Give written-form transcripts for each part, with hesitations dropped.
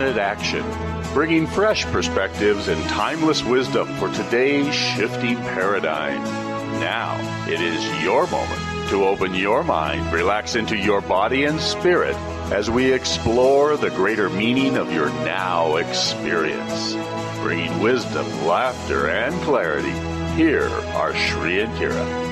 Action, bringing fresh perspectives and timeless wisdom for today's shifting paradigm. Now, it is your moment to open your mind, relax into your body and spirit as we explore the greater meaning of your now experience. Bringing wisdom, laughter, and clarity, here are Shri and Kira.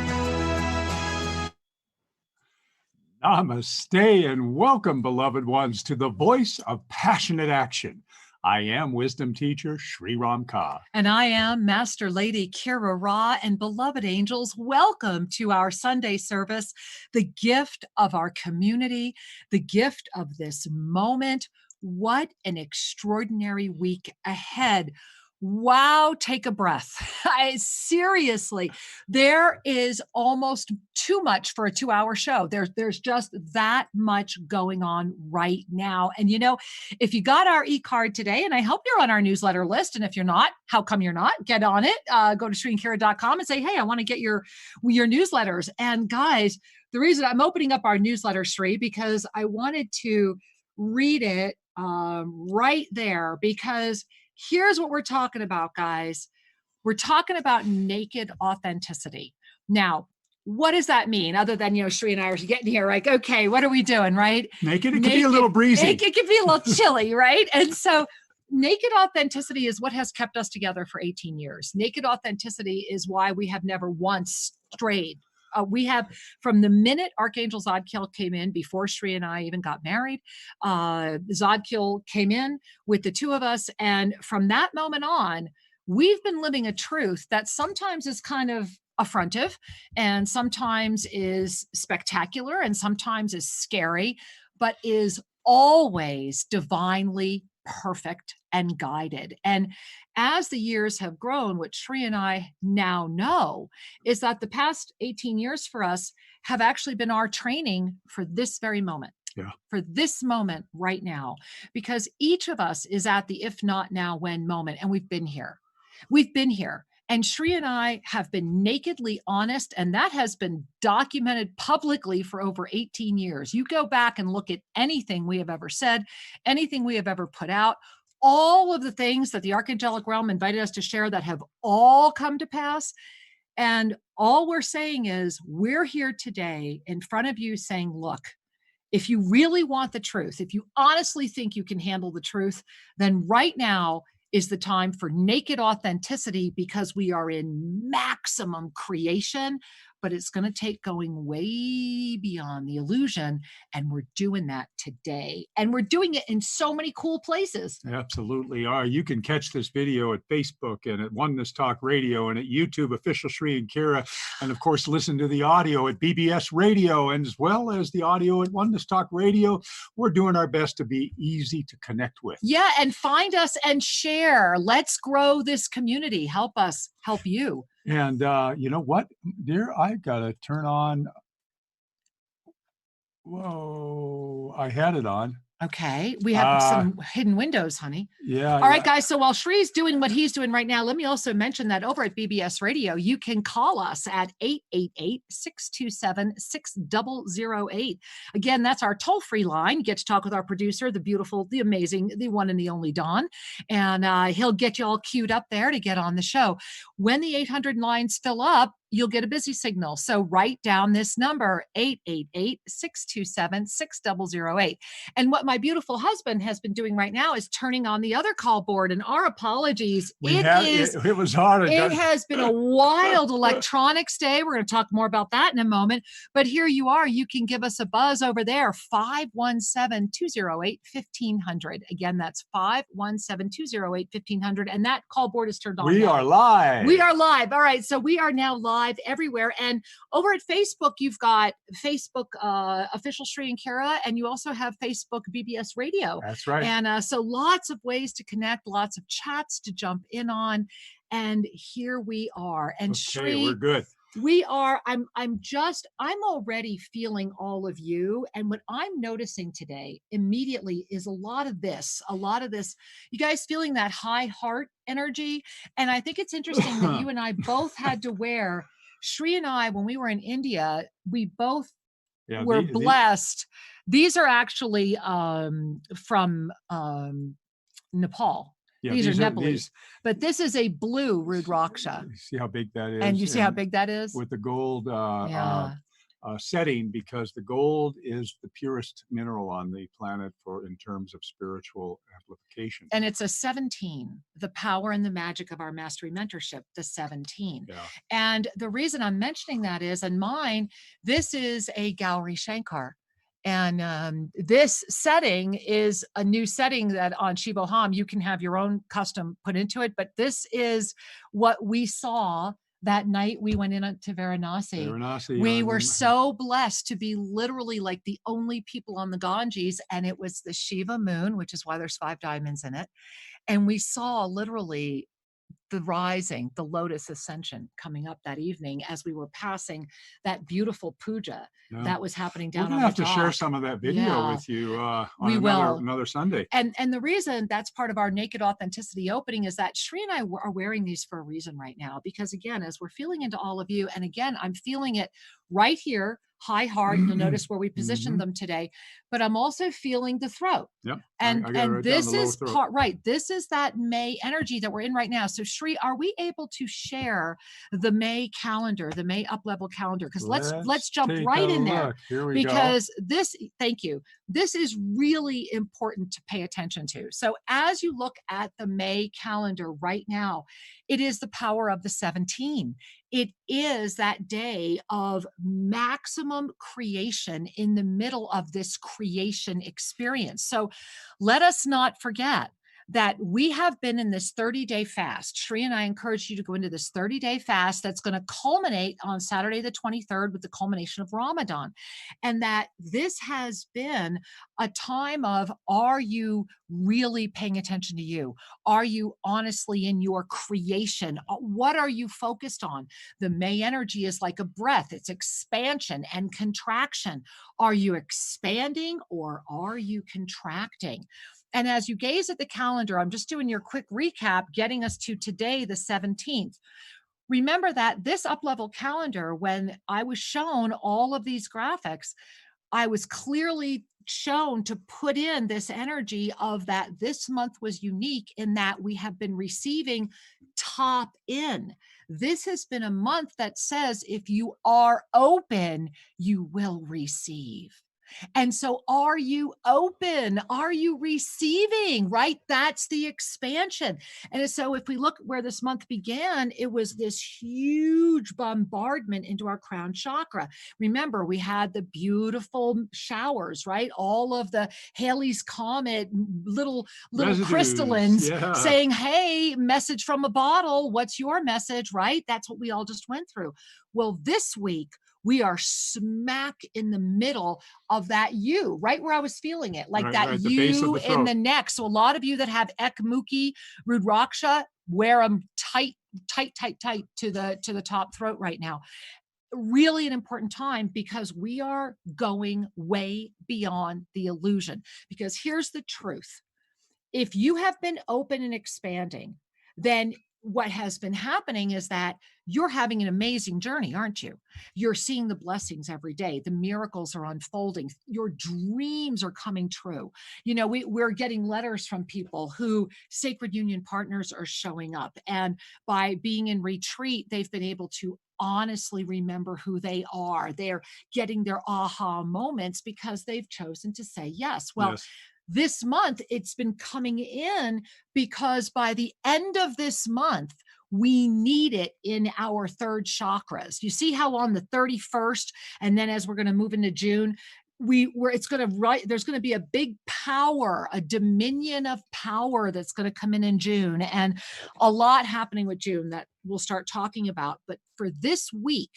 Namaste and welcome, beloved ones, to the voice of passionate action. I am wisdom teacher Sri Ram Ka. And I am Master Lady Kira Ra. And beloved angels, welcome to our Sunday service, the gift of our community, the gift of this moment. What an extraordinary week ahead. Wow, take a breath. Seriously, there is almost too much for a 2-hour show. There's just that much going on right now. And you know, if you got our e-card today, and I hope you're on our newsletter list, and if you're not, how come you're not? Get on it. Go to ShriandKira.com and say, hey, I want to get your newsletters. And guys, the reason I'm opening up our newsletter, Shri, because I wanted to read it right there, because here's what we're talking about, guys. We're talking about naked authenticity. Now, what does that mean? Other than, you know, Shri and I are getting here, like, okay, what are we doing, right? Naked, it can be a little breezy. Naked can be a little chilly, right? And so naked authenticity is what has kept us together for 18 years. Naked authenticity is why we have never once strayed. We have, from the minute Archangel Zadkiel came in, before Shri and I even got married, Zadkiel came in with the two of us. And from that moment on, we've been living a truth that sometimes is kind of affrontive and sometimes is spectacular and sometimes is scary, but is always divinely perfect and guided. And as the years have grown, what Shri and I now know is that the past 18 years for us have actually been our training for this very moment. Yeah. For this moment right now, because each of us is at the if not now, when moment. And we've been here. We've been here. And Shri and I have been nakedly honest, and that has been documented publicly for over 18 years. You go back and look at anything we have ever said, anything we have ever put out, all of the things that the archangelic realm invited us to share that have all come to pass. And all we're saying is we're here today in front of you saying, look, if you really want the truth, if you honestly think you can handle the truth, then right now is the time for naked authenticity, because we are in maximum creation, but it's going to take going way beyond the illusion. And we're doing that today. And we're doing it in so many cool places. Absolutely are. You can catch this video at Facebook and at Oneness Talk Radio and at YouTube, official Shri and Kira. And of course, listen to the audio at BBS Radio, and as well as the audio at Oneness Talk Radio. We're doing our best to be easy to connect with. Yeah. And find us and share. Let's grow this community. Help us help you. And you know what, dear? I got to turn on. Whoa, I had it on. Okay. We have some hidden windows, honey. Yeah. All right, guys. So while Shri's doing what he's doing right now, let me also mention that over at BBS Radio, you can call us at 888-627-6008. Again, that's our toll-free line. You get to talk with our producer, the beautiful, the amazing, the one and the only Don. And he'll get you all queued up there to get on the show. When the 800 lines fill up, you'll get a busy signal. So write down this number, 888-627-6008. And what my beautiful husband has been doing right now is turning on the other call board. And our apologies. It was hard. It has been a wild electronics day. We're going to talk more about that in a moment. But here you are. You can give us a buzz over there, 517-208-1500. Again, that's 517-208-1500. And that call board is turned on. We are live. We are live. All right. So we are now live everywhere. And over at Facebook, you've got Facebook official Shri and Kira, and you also have Facebook BBS Radio. That's right. And so lots of ways to connect, lots of chats to jump in on. And here we are. And okay, Shri, we're good. We are, I'm already feeling all of you. And what I'm noticing today immediately is a lot of this, you guys feeling that high heart energy. And I think it's interesting that you and I both had to wear, Shri and I, when we were in India, we both were blessed. These are actually from Nepal. Yeah, These are Nepalese. these. But this is a blue Rudraksha. See how big that is? And you see how big that is? With the gold Yeah. setting, because the gold is the purest mineral on the planet in terms of spiritual amplification. And it's a 17, the power and the magic of our mastery mentorship, the 17. Yeah. And the reason I'm mentioning that is, in mine, this is a Gauri Shankar. And this setting is a new setting that on Shivoham, you can have your own custom put into it. But this is what we saw that night we went in to Varanasi. We were so blessed to be literally like the only people on the Ganges, and it was the Shiva moon, which is why there's 5 diamonds in it. And we saw literally the rising, the lotus ascension coming up that evening as we were passing that beautiful puja that was happening down on the dock. We're going to have to share some of that video with you on another Sunday. And the reason that's part of our Naked Authenticity opening is that Shri and I are wearing these for a reason right now, because again, as we're feeling into all of you, and again, I'm feeling it right here, high heart. You'll notice where we positioned them today, but I'm also feeling the throat. Yep. And this is part, right. This is that May energy that we're in right now. So Shri, are we able to share the May calendar, the May up level calendar? Because let's jump right in there. Here we because this, thank you. This is really important to pay attention to. So as you look at the May calendar right now, it is the power of the 17. It is that day of maximum creation in the middle of this creation experience. So let us not forget that we have been in this 30-day fast. Shri and I encourage you to go into this 30-day fast that's going to culminate on Saturday the 23rd with the culmination of Ramadan. And that this has been a time of, are you really paying attention to you? Are you honestly in your creation? What are you focused on? The May energy is like a breath. It's expansion and contraction. Are you expanding or are you contracting? And as you gaze at the calendar, I'm just doing your quick recap, getting us to today, the 17th. Remember that this up-level calendar, when I was shown all of these graphics, I was clearly shown to put in this energy of that this month was unique in that we have been receiving top in. This has been a month that says if you are open, you will receive. And so are you open? Are you receiving, right? That's the expansion. And so if we look where this month began, it was this huge bombardment into our crown chakra. Remember, we had the beautiful showers, right? All of the Halley's Comet, little crystallines saying, hey, message from a bottle. What's your message, right? That's what we all just went through. Well, this week, we are smack in the middle of that you, right where I was feeling it, like that you in the neck. So a lot of you that have Ekmukhi, Rudraksha, wear them tight to the top throat right now. Really an important time because we are going way beyond the illusion. Because here's the truth. If you have been open and expanding, then what has been happening is that you're having an amazing journey, aren't you? You're seeing the blessings every day. The miracles are unfolding. Your dreams are coming true. You know, we're getting letters from people who sacred union partners are showing up. And by being in retreat, they've been able to honestly remember who they are. They're getting their aha moments because they've chosen to say yes. Well, this month, it's been coming in because by the end of this month, we need it in our third chakras. You see how on the 31st, and then as we're going to move into June, there's going to be a big power, a dominion of power that's going to come in June, and a lot happening with June that we'll start talking about. But for this week,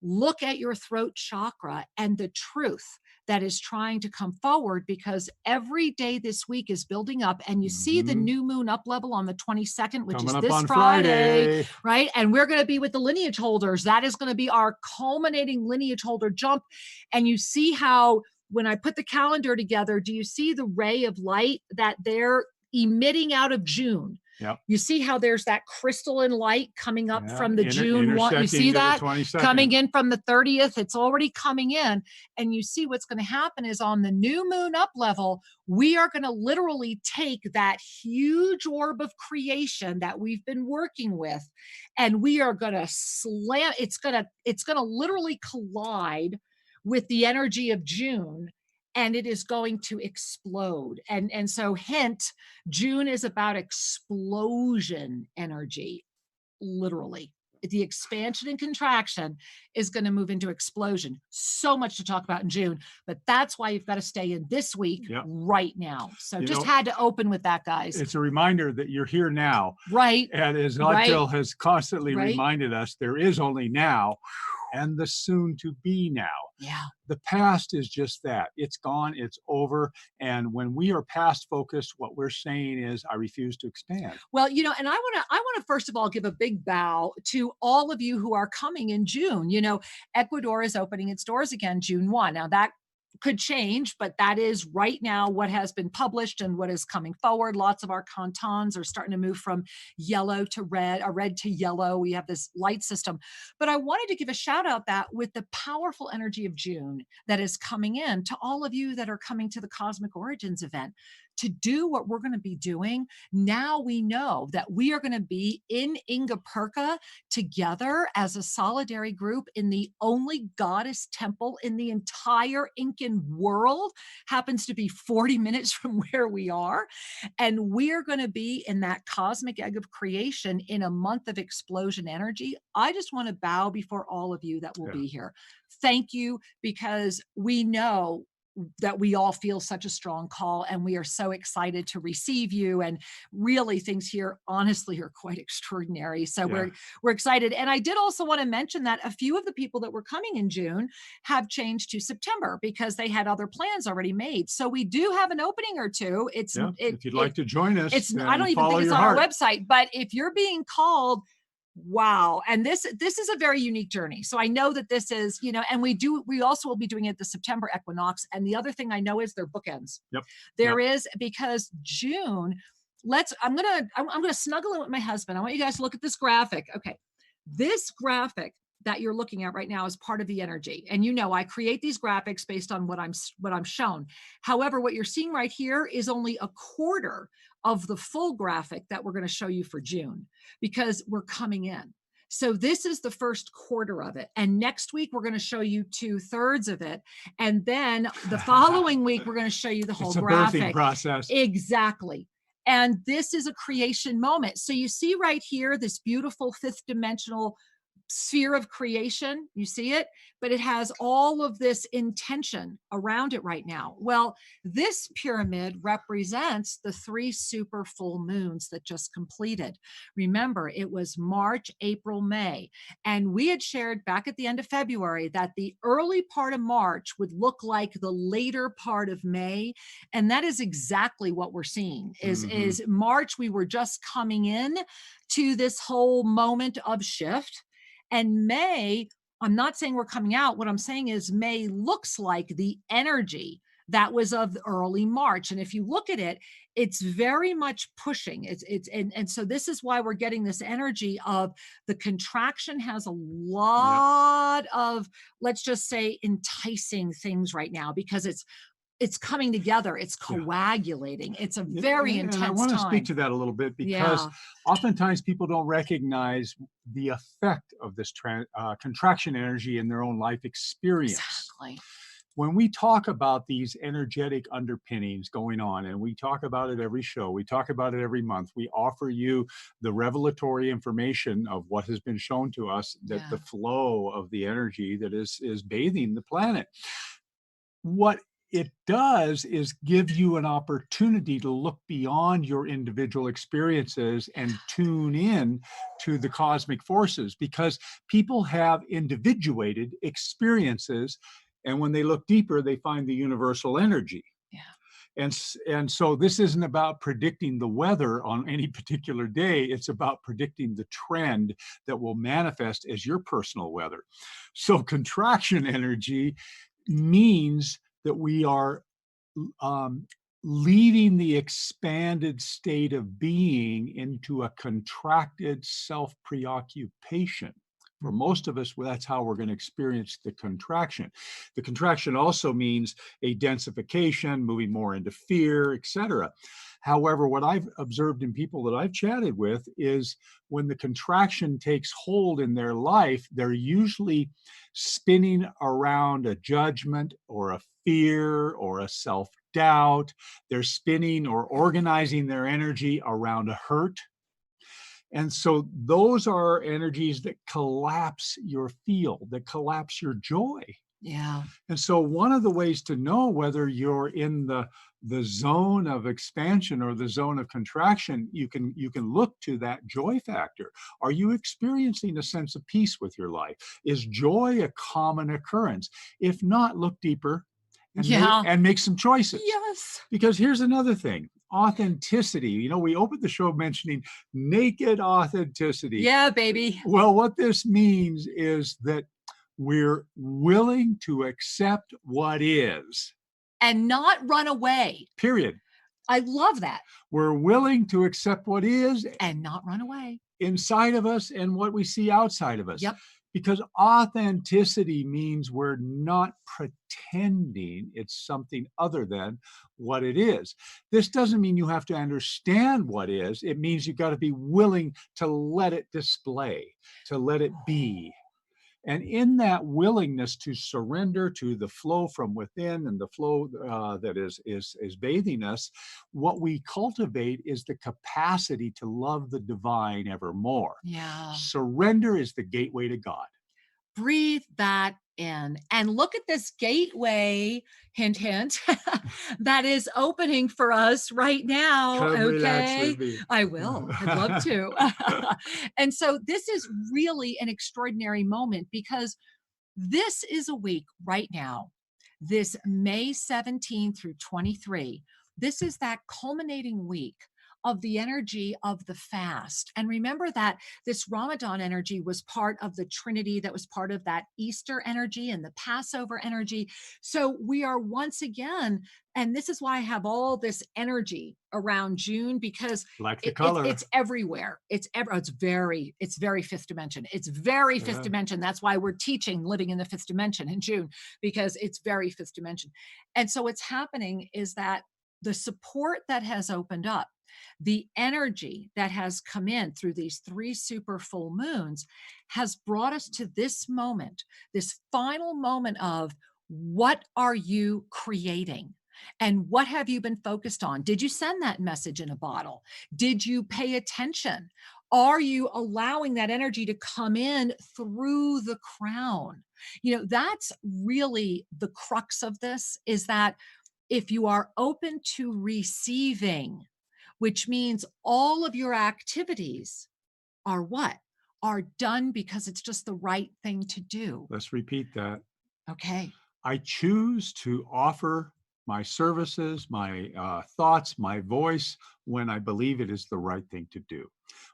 look at your throat chakra and the truth that is trying to come forward, because every day this week is building up, and you see the new moon up level on the 22nd, which is this Friday, right? And we're going to be with the lineage holders. That is going to be our culminating lineage holder jump. And you see how when I put the calendar together, do you see the ray of light that they're emitting out of June? Yep. You see how there's that crystalline light coming up Yeah, from the June 1. You see that? Coming in from the 30th. It's already coming in. And you see what's going to happen is on the new moon up level, we are going to literally take that huge orb of creation that we've been working with, and we are going to slam. It's going to literally collide with the energy of June, and it is going to explode. And so hint, June is about explosion energy, literally. The expansion and contraction is going to move into explosion. So much to talk about in June, but that's why you've got to stay in this week right now. So just had to open with that, guys. It's a reminder that you're here now. Right. And as Audrey has constantly reminded us, there is only now and the soon to be now. Yeah. The past is just that. It's gone, it's over. And when we are past focused, what we're saying is, I refuse to expand. Well, you know, and I want to first of all give a big bow to all of you who are coming in June. You know, Ecuador is opening its doors again June 1. Now that could change, but that is right now what has been published and what is coming forward. Lots of our cantons are starting to move from yellow to red, or red to yellow. We have this light system. But I wanted to give a shout out that with the powerful energy of June that is coming in, to all of you that are coming to the Cosmic Origins event, to do what we're going to be doing. Now we know that we are going to be in Ingapurka together as a solidary group in the only goddess temple in the entire Incan world. Happens to be 40 minutes from where we are. And we're going to be in that cosmic egg of creation in a month of explosion energy. I just want to bow before all of you that will be here. Thank you, because we know that we all feel such a strong call, and we are so excited to receive you. And really, things here honestly are quite extraordinary. So we're excited. And I did also want to mention that a few of the people that were coming in June have changed to September because they had other plans already made. So we do have an opening or two. If you'd like to join us, I don't even think it's on our website, but if you're being called, wow. And this is a very unique journey. So I know that this is, you know, and we also will be doing it the September equinox. And the other thing I know is there are bookends. There is, because June, I'm going to snuggle in with my husband. I want you guys to look at this graphic. Okay. This graphic that you're looking at right now is part of the energy. And you know, I create these graphics based on what I'm shown. However, what you're seeing right here is only a quarter of the full graphic that we're going to show you for June, because we're coming in. So this is the first quarter of it. And next week, we're going to show you 2/3 of it. And then the following week, we're going to show you the whole graphic. Birthing process. Exactly. And this is a creation moment. So you see right here, this beautiful 5th dimensional sphere of creation. You see it, but it has all of this intention around it right now. Well, this pyramid represents the 3 super full moons that just completed. Remember, it was March, April, May. And we had shared back at the end of February that the early part of March would look like the later part of May. And that is exactly what we're seeing is March. We were just coming in to this whole moment of shift. And May, I'm not saying we're coming out. What I'm saying is May looks like the energy that was of early March. And if you look at it, it's very much pushing. And so this is why we're getting this energy of the contraction has a lot of, let's just say, enticing things right now, because it's coming together. It's coagulating. It's a very intense time. And I want to speak to that a little bit, because oftentimes people don't recognize the effect of this contraction energy in their own life experience. Exactly. When we talk about these energetic underpinnings going on, and we talk about it every show, we talk about it every month, we offer you the revelatory information of what has been shown to us, that the flow of the energy that is bathing the planet. What it does is give you an opportunity to look beyond your individual experiences and tune in to the cosmic forces, because people have individuated experiences, and when they look deeper, they find the universal energy. And so this isn't about predicting the weather on any particular day. It's about predicting the trend that will manifest as your personal weather. So contraction energy means that we are leaving the expanded state of being into a contracted self-preoccupation. For most of us, well, that's how we're going to experience the contraction. The contraction also means a densification, moving more into fear, etc. However, what I've observed in people that I've chatted with is when the contraction takes hold in their life, they're usually spinning around a judgment or a fear or a self-doubt. They're spinning or organizing their energy around a hurt. And so those are energies that collapse your field, that collapse your joy. Yeah. And so one of the ways to know whether you're in the zone of expansion or the zone of contraction, you can look to that joy factor. Are you experiencing a sense of peace with your life? Is joy a common occurrence? If not, look deeper and make some choices. Yes. Because here's another thing. Authenticity. You know, we opened the show mentioning naked authenticity. Yeah, baby. Well, what this means is that we're willing to accept what is. And not run away. Period. I love that. We're willing to accept what is. And not run away. Inside of us and what we see outside of us. Yep. Because authenticity means we're not pretending it's something other than what it is. This doesn't mean you have to understand what is. It means you've got to be willing to let it display, to let it be. And in that willingness to surrender to the flow from within and the flow that is bathing us, what we cultivate is the capacity to love the divine evermore. Yeah. Surrender is the gateway to God. Breathe that in and look at this gateway, hint, hint, that is opening for us right now. Come relax okay. with me. I will. I'd love to. And so this is really an extraordinary moment because this is a week right now, this May 17 through 23. This is that culminating week of the energy of the fast. And remember that this Ramadan energy was part of the Trinity, that was part of that Easter energy and the Passover energy. So we are once again, and this is why I have all this energy around June, because like the color. It's everywhere. It's very fifth dimension. It's very fifth dimension. That's why we're teaching living in the fifth dimension in June, because it's very fifth dimension. And so what's happening is that the support that has opened up, the energy that has come in through these 3 super full moons has brought us to this moment, this final moment of what are you creating? And what have you been focused on? Did you send that message in a bottle? Did you pay attention? Are you allowing that energy to come in through the crown? You know, that's really the crux of this, is that if you are open to receiving, which means all of your activities are what? Are done because it's just the right thing to do. Let's repeat that. Okay. I choose to offer my services, my thoughts, my voice, when I believe it is the right thing to do.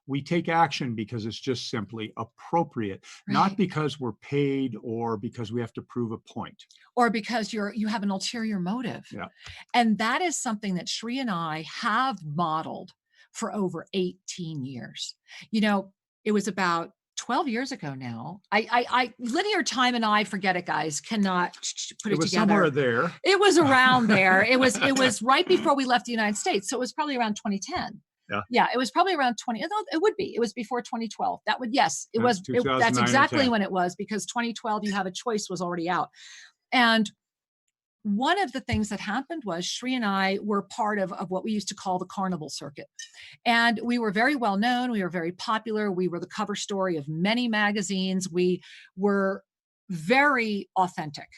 We take action because it's just simply appropriate, not because we're paid or because we have to prove a point. Or because you have an ulterior motive. Yeah. And that is something that Sri and I have modeled for over 18 years. You know, it was about 12 years ago now. I linear time and I, forget it, guys, cannot put it together. It was somewhere there. It was around there. It was right before we left the United States. So it was probably around 2010. Yeah, it was probably around 20. It would be. It was before 2012. That would, yes, it was. That's exactly when it was, because 2012, You Have a Choice was already out. And one of the things that happened was Sri and I were part of what we used to call the Carnival Circuit. And we were very well known. We were very popular. We were the cover story of many magazines. We were very authentic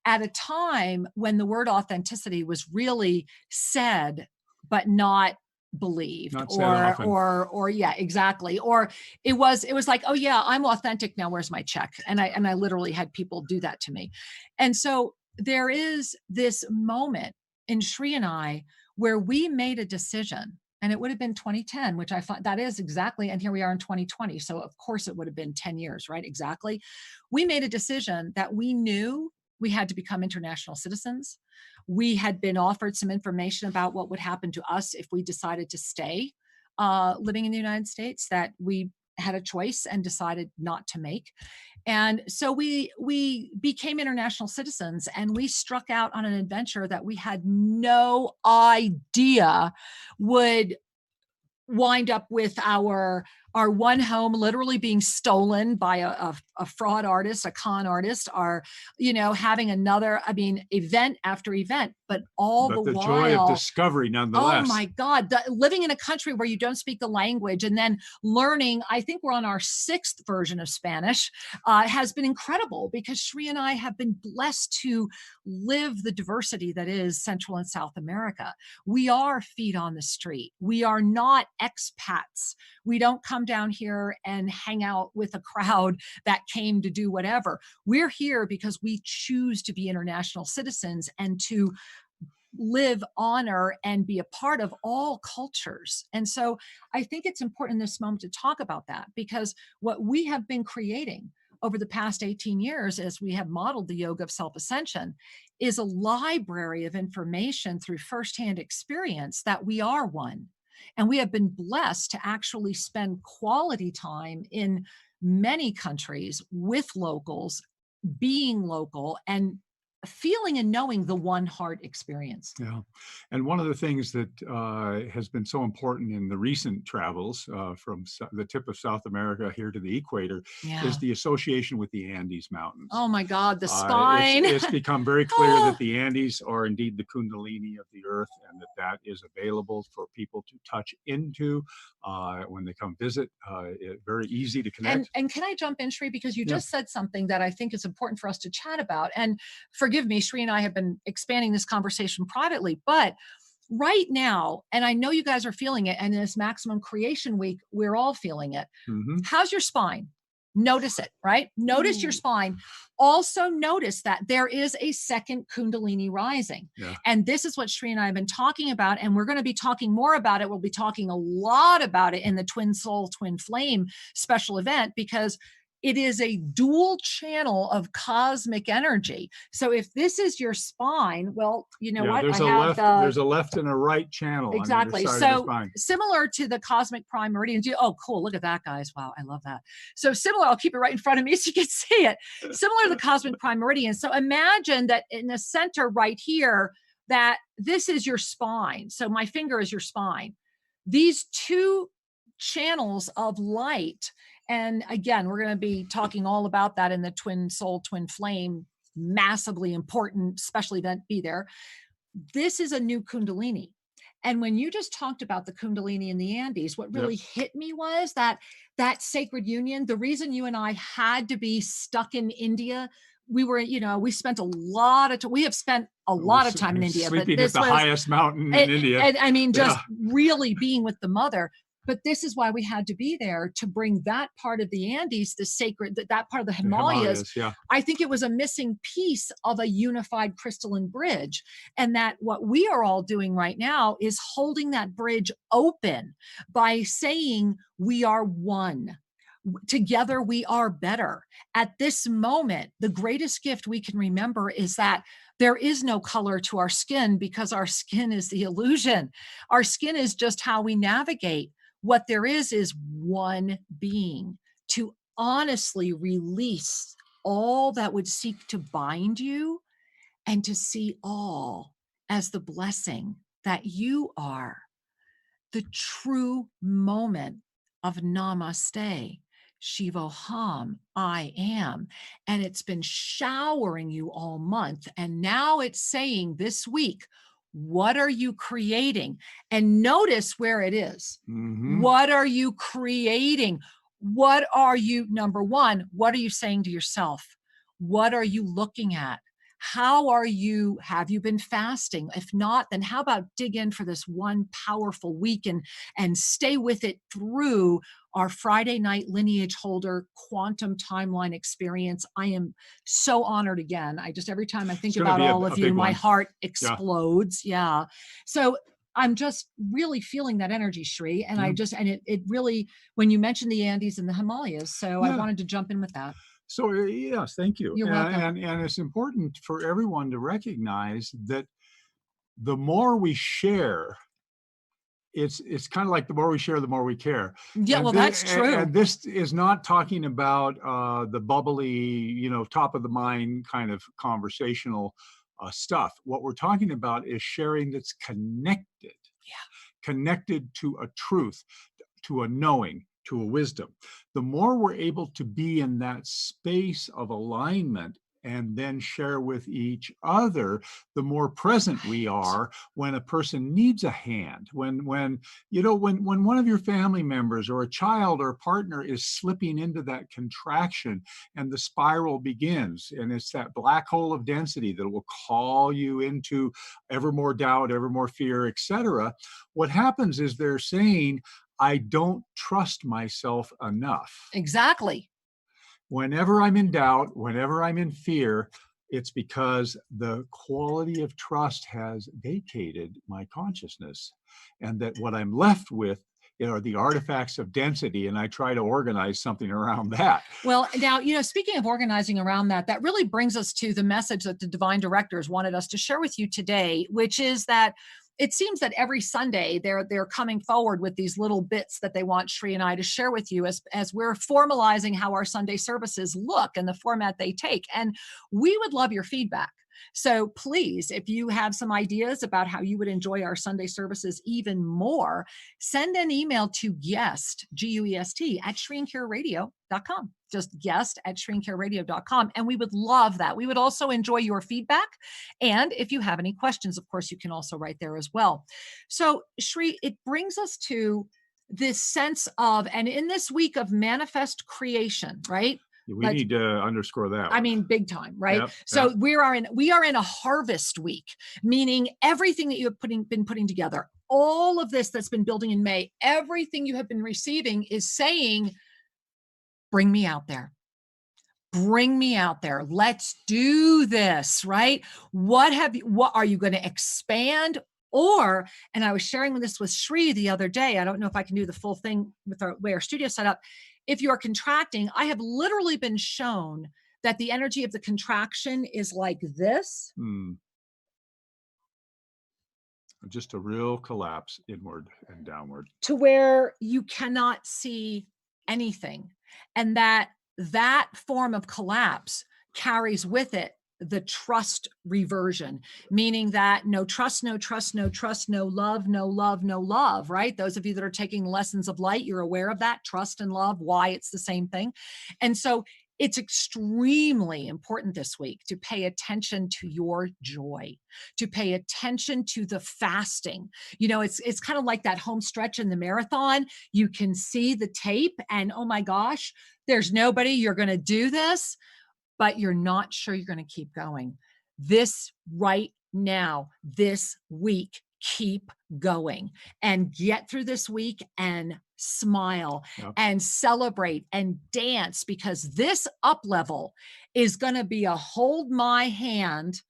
at a time when the word authenticity was really said, but not believed, or yeah, exactly. Or it was like, oh yeah, I'm authentic now, where's my check? And I literally had people do that to me. And so there is this moment in Sri and I where we made a decision, and it would have been 2010, which I thought that is exactly, and here we are in 2020. So of course it would have been 10 years, right? Exactly. We made a decision that we knew we had to become international citizens. We had been offered some information about what would happen to us if we decided to stay living in the United States, that we had a choice and decided not to make. And so we became international citizens, and we struck out on an adventure that we had no idea would wind up with our one home literally being stolen by a fraud artist, a con artist, having another, event after event, but the while, joy of discovery nonetheless. Oh my God, living in a country where you don't speak the language and then learning, I think we're on our 6th version of Spanish, has been incredible, because Sri and I have been blessed to live the diversity that is Central and South America. We are feet on the street. We are not expats. We don't come down here and hang out with a crowd that came to do whatever. We're here because we choose to be international citizens and to live, honor, and be a part of all cultures. And so I think it's important in this moment to talk about that, because what we have been creating over the past 18 years, as we have modeled the Yoga of Self-Ascension, is a library of information through firsthand experience that we are one. And we have been blessed to actually spend quality time in many countries with locals, being local, and feeling and knowing the one heart experience. Yeah. And one of the things that has been so important in the recent travels from the tip of South America here to the equator is the association with the Andes Mountains. Oh my God, the spine. It's become very clear that the Andes are indeed the Kundalini of the earth, and that is available for people to touch into when they come visit. Very easy to connect. And can I jump in, Sri, because you just said something that I think is important for us to chat about. And forgive me, Sri and I have been expanding this conversation privately, but right now, and I know you guys are feeling it, and in this Maximum Creation Week, we're all feeling it. Mm-hmm. How's your spine? Notice it, right? Notice your spine. Also notice that there is a second Kundalini rising. Yeah. And this is what Sri and I have been talking about, and we're going to be talking more about it. We'll be talking a lot about it in the Twin Soul, Twin Flame special event, because it is a dual channel of cosmic energy. So if this is your spine, well, you know what? There's a left and a right channel. Exactly. On either side of the So spine. similar to the cosmic prime meridian. Oh, cool. Look at that, guys. Wow. I love that. So similar, I'll keep it right in front of me so you can see it. Similar to the cosmic prime meridian. So imagine that in the center right here, that this is your spine. So my finger is your spine. These two channels of light. And again, we're going to be talking all about that in the Twin Soul, Twin Flame, massively important special event. Be there. This is a new Kundalini. And when you just talked about the Kundalini in the Andes, what really hit me was that sacred union. The reason you and I had to be stuck in India, we spent a lot of time. We have spent a lot of time in India. Sleeping at the highest mountain in India. And I mean, just really being with the mother. But this is why we had to be there, to bring that part of the Andes, the sacred, that part of the Himalayas. I think it was a missing piece of a unified crystalline bridge. And that what we are all doing right now is holding that bridge open by saying we are one. Together we are better. At this moment, the greatest gift we can remember is that there is no color to our skin, because our skin is the illusion. Our skin is just how we navigate. What there is one being, to honestly release all that would seek to bind you, and to see all as the blessing that you are. The true moment of Namaste, Shivoham, I am. And it's been showering you all month. And now it's saying this week, what are you creating? And notice where it is. Mm-hmm. What are you creating? What are you, number one, what are you saying to yourself? What are you looking at? Have you been fasting? If not, then how about dig in for this one powerful week and stay with it through our Friday night lineage holder quantum timeline experience. I am so honored again. Every time I think about all of you, my heart explodes. Yeah. So I'm just really feeling that energy, Sri. And it really, when you mentioned the Andes and the Himalayas, so I wanted to jump in with that. So yes, thank you. You're welcome. And it's important for everyone to recognize that the more we share, it's kind of like the more we share, the more we care. Yeah, And well, that's true. and this is not talking about the bubbly, top of the mind kind of conversational stuff. What we're talking about is sharing that's connected to a truth, to a knowing, to a wisdom. The more we're able to be in that space of alignment and then share with each other, the more present we are when a person needs a hand, when one of your family members or a child or a partner is slipping into that contraction and the spiral begins, and it's that black hole of density that will call you into ever more doubt, ever more fear, etc. What happens is they're saying, I don't trust myself enough. Exactly. Whenever I'm in doubt, whenever I'm in fear, it's because the quality of trust has vacated my consciousness, and that what I'm left with are the artifacts of density, and I try to organize something around that. Well, now, speaking of organizing around that, that really brings us to the message that the divine directors wanted us to share with you today, which is that it seems that every Sunday they're coming forward with these little bits that they want Shri and I to share with you as we're formalizing how our Sunday services look and the format they take. And we would love your feedback. So please, if you have some ideas about how you would enjoy our Sunday services even more, send an email to guest, G-U-E-S-T, at shriandkiraradio.com. Just guest at shriandkiraradio.com. And we would love that. We would also enjoy your feedback. And if you have any questions, of course, you can also write there as well. So Shri, it brings us to this sense of, and in this week of manifest creation, right? We need to underscore that. I mean, big time, right? Yep, so yep. we are in a harvest week, meaning everything that you have been putting together, all of this that's been building in May, everything you have been receiving is saying, bring me out there. Bring me out there. Let's do this, right? What are you going to expand? And I was sharing this with Shri the other day. I don't know if I can do the full thing with the way our studio set up. If you are contracting, I have literally been shown that the energy of the contraction is like this. Just a real collapse inward and downward. To where you cannot see anything. And that form of collapse carries with it the trust reversion, meaning that no trust, no trust, no trust, no love, no love, no love, right? Those of you that are taking lessons of light, you're aware of that, trust and love, why it's the same thing. And so it's extremely important this week to pay attention to your joy, to pay attention to the fasting. It's kind of like that home stretch in the marathon. You can see the tape and, oh my gosh, there's nobody, you're going to do this, but you're not sure you're going to keep going. This right now, this week, keep going and get through this week and smile and celebrate and dance, because this up level is going to be a hold my hand,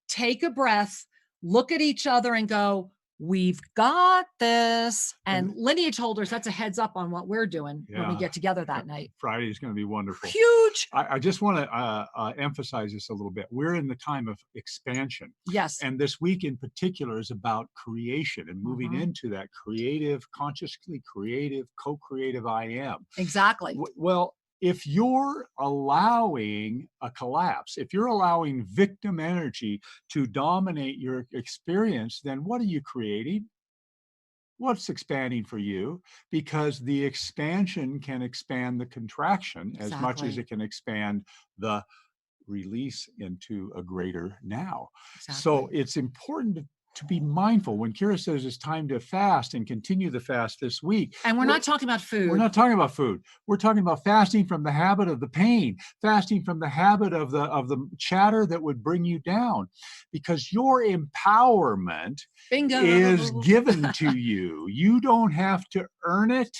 take a breath, look at each other and go, we've got this. And lineage holders, that's a heads up on what we're doing when we get together that night. Friday is going to be wonderful. Huge. I just want to emphasize this a little bit. We're in the time of expansion. Yes. And this week in particular is about creation and moving into that creative, consciously creative, co-creative I am. Exactly. Well, if you're allowing a collapse, if you're allowing victim energy to dominate your experience, then what are you creating? What's expanding for you? Because the expansion can expand the contraction as much as it can expand the release into a greater now. Exactly. So it's important to be mindful when Kira says it's time to fast and continue the fast this week. And we're not talking about food. We're not talking about food. We're talking about fasting from the habit of the pain, fasting from the habit of the chatter that would bring you down, because your empowerment is given to you. You don't have to earn it.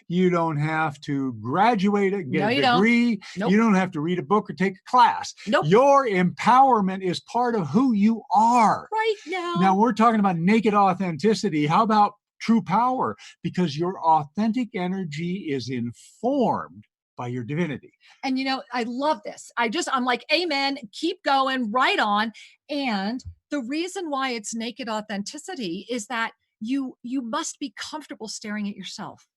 You don't have to graduate it, get a degree. Nope. You don't have to read a book or take a class. Nope. Your empowerment is part of who you are. Right now. Now we're talking about naked authenticity. How about true power? Because your authentic energy is informed by your divinity. And I love this. I'm like, amen, keep going, right on. And the reason why it's naked authenticity is that you must be comfortable staring at yourself.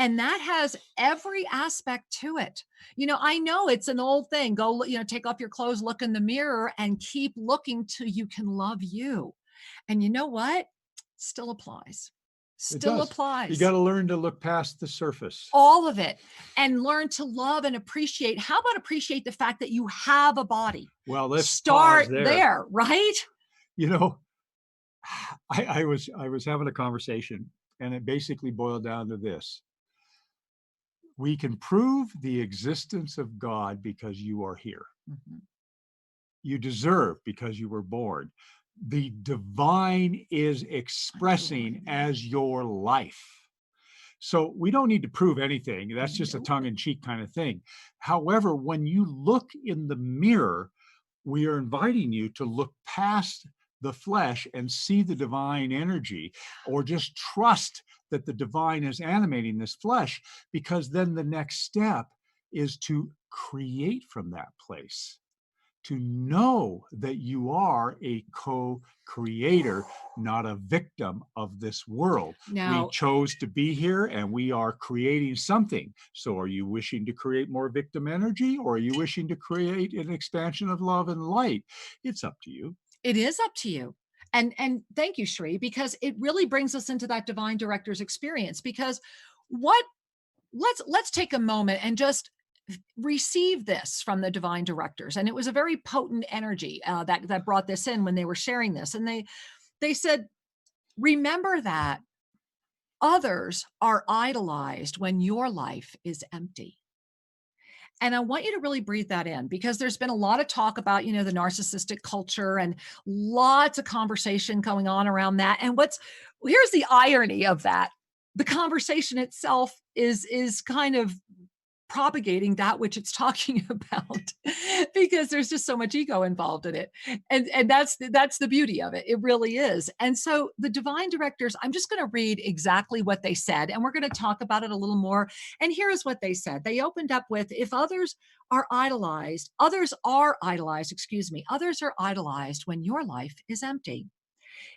And that has every aspect to it. I know it's an old thing. Go, take off your clothes, look in the mirror, and keep looking till you can love you. And you know what? Still applies. Still applies. You got to learn to look past the surface. All of it. And learn to love and appreciate. How about appreciate the fact that you have a body? Well, let's start pause there, right? I was having a conversation, and it basically boiled down to this. We can prove the existence of God because you are here. Mm-hmm. You deserve because you were born. The divine is expressing as your life. So we don't need to prove anything. That's just a tongue-in-cheek kind of thing. However, when you look in the mirror, we are inviting you to look past the flesh and see the divine energy, or just trust that the divine is animating this flesh, because then the next step is to create from that place, to know that you are a co-creator, not a victim of this world. Now, we chose to be here and we are creating something. So are you wishing to create more victim energy, or are you wishing to create an expansion of love and light? It's up to you. It is up to you. And thank you, Shri, because it really brings us into that divine director's experience. Because let's take a moment and just receive this from the divine directors. And it was a very potent energy that brought this in when they were sharing this. And they said, remember that others are idolized when your life is empty. And I want you to really breathe that in, because there's been a lot of talk about, the narcissistic culture and lots of conversation going on around that. And here's the irony of that. The conversation itself is kind of propagating that which it's talking about, because there's just so much ego involved in it. And that's the beauty of it. It really is. And so the divine directors, I'm just going to read exactly what they said, and we're going to talk about it a little more. And here's what they said. They opened up with, if others are idolized when your life is empty.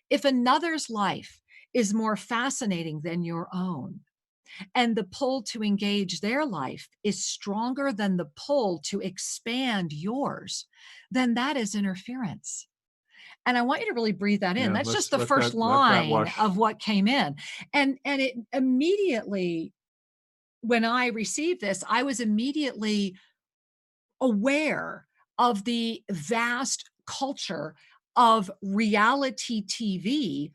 If another's life is more fascinating than your own, and the pull to engage their life is stronger than the pull to expand yours, then that is interference. And I want you to really breathe that in. Yeah, that's just the first line of what came in. And it immediately, when I received this, I was immediately aware of the vast culture of reality TV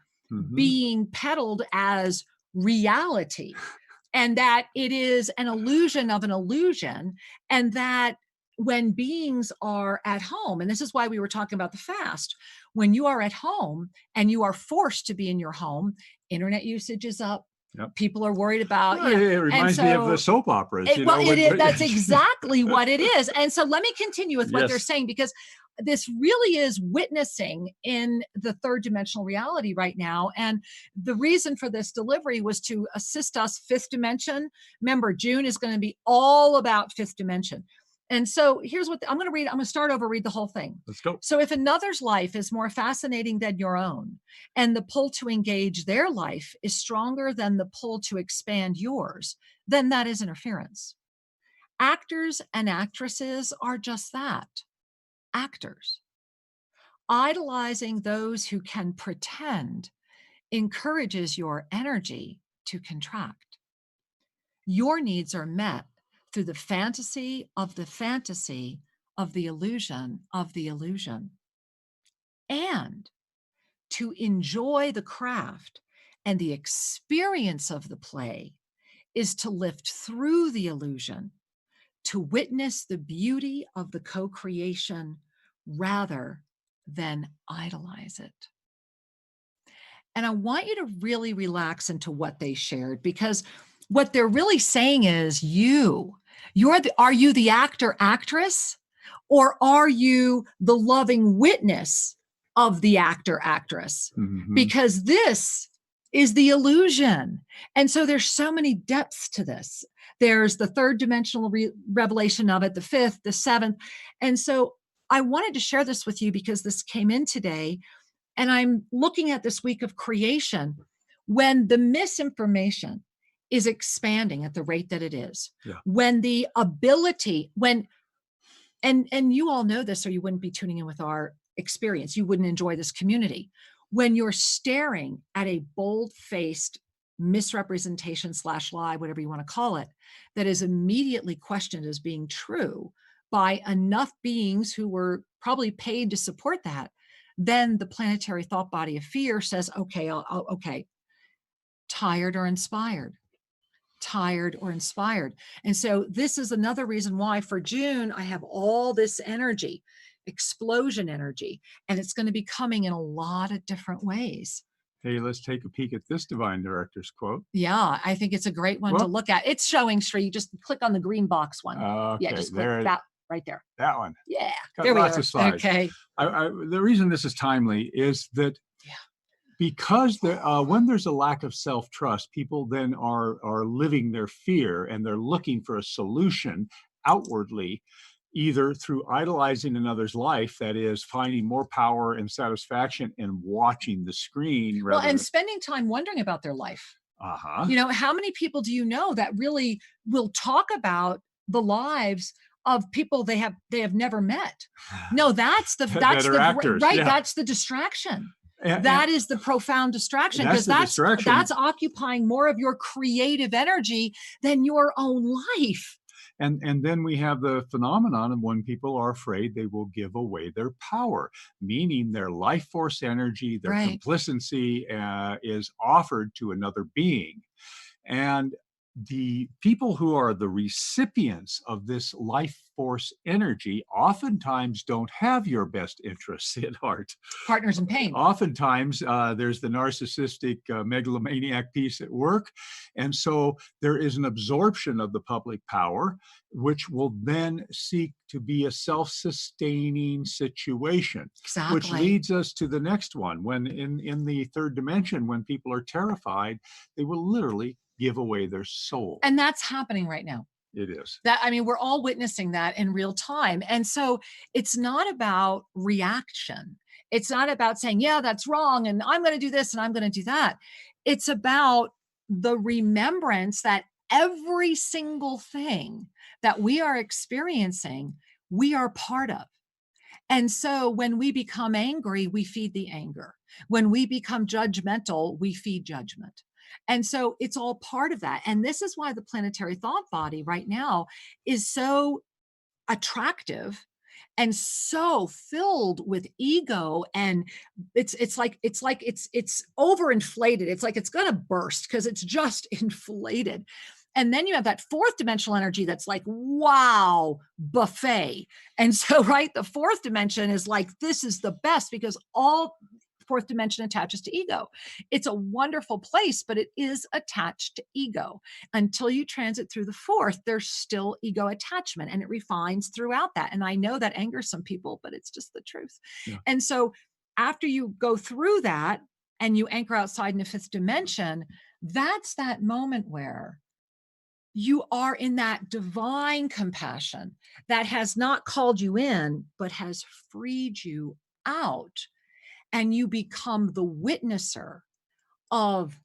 being peddled as reality. And that it is an illusion of an illusion, and that when beings are at home, and this is why we were talking about the fast, when you are at home and you are forced to be in your home, internet usage is up. Yep. People are worried about. Well, it reminds me of the soap operas. That's exactly what it is. And so let me continue with what they're saying, because this really is witnessing in the third dimensional reality right now. And the reason for this delivery was to assist us fifth dimension. Remember, June is going to be all about fifth dimension. And so here's what I'm going to read. I'm going to start over, read the whole thing. Let's go. So if another's life is more fascinating than your own, and the pull to engage their life is stronger than the pull to expand yours, then that is interference. Actors and actresses are just that. Actors. Idolizing those who can pretend encourages your energy to contract. Your needs are met through the fantasy of the fantasy of the illusion of the illusion. And to enjoy the craft and the experience of the play is to lift through the illusion, to witness the beauty of the co-creation rather than idolize it. And I want you to really relax into what they shared, because what they're really saying is are you the actor, actress, or are you the loving witness of the actor, actress? Mm-hmm. Because this is the illusion. And so there's so many depths to this. There's the third dimensional revelation of it, the fifth, the seventh. And so I wanted to share this with you because this came in today. And I'm looking at this week of creation when the misinformation is expanding at the rate that it is, when the ability, and you all know this or you wouldn't be tuning in with our experience, you wouldn't enjoy this community. When you're staring at a bold-faced misrepresentation / lie, whatever you want to call it, that is immediately questioned as being true by enough beings who were probably paid to support that, then the planetary thought body of fear says, okay, okay, tired or inspired? Tired or inspired? And so this is another reason why for June, I have all this energy, explosion energy, and it's going to be coming in a lot of different ways. Hey, let's take a peek at this divine director's quote. Yeah, I think it's a great one to look at. It's showing, Sri. You just click on the green box one. Okay, just click that right there. That one. Yeah, Got there we lots are. of slides. Okay. The reason this is timely is that because when there's a lack of self-trust, people then are living their fear and they're looking for a solution outwardly, either through idolizing another's life, that is finding more power and satisfaction in watching the screen. And spending time wondering about their life. You know, how many people do you know that really will talk about the lives of people they have never met? No, that's the actors. Right. Yeah. That's the distraction. That is the profound distraction, because that's occupying more of your creative energy than your own life. And then we have the phenomenon of when people are afraid they will give away their power, meaning their life force energy, their complicity is offered to another being. And the people who are the recipients of this life force energy oftentimes don't have your best interests at heart. Partners in pain. Oftentimes, there's the narcissistic megalomaniac piece at work. And so there is an absorption of the public power, which will then seek to be a self-sustaining situation. Exactly. Which leads us to the next one. When in the third dimension, when people are terrified, they will literally give away their soul. And that's happening right now. It is. We're all witnessing that in real time. And so it's not about reaction. It's not about saying, yeah, that's wrong, and I'm going to do this and I'm going to do that. It's about the remembrance that every single thing that we are experiencing, we are part of. And so when we become angry, we feed the anger. When we become judgmental, we feed judgment. And so it's all part of that. And this is why the planetary thought body right now is so attractive and so filled with ego. And it's overinflated. It's like it's going to burst because it's just inflated. And then you have that fourth dimensional energy that's like, wow, buffet. And so, the fourth dimension is like, this is the best, because all fourth dimension attaches to ego. It's a wonderful place, but it is attached to ego. Until you transit through the fourth, there's still ego attachment, and it refines throughout that. And I know that angers some people, but it's just the truth. Yeah. And so after you go through that and you anchor outside in the fifth dimension, that's that moment where you are in that divine compassion that has not called you in, but has freed you out. And you become the witnesser of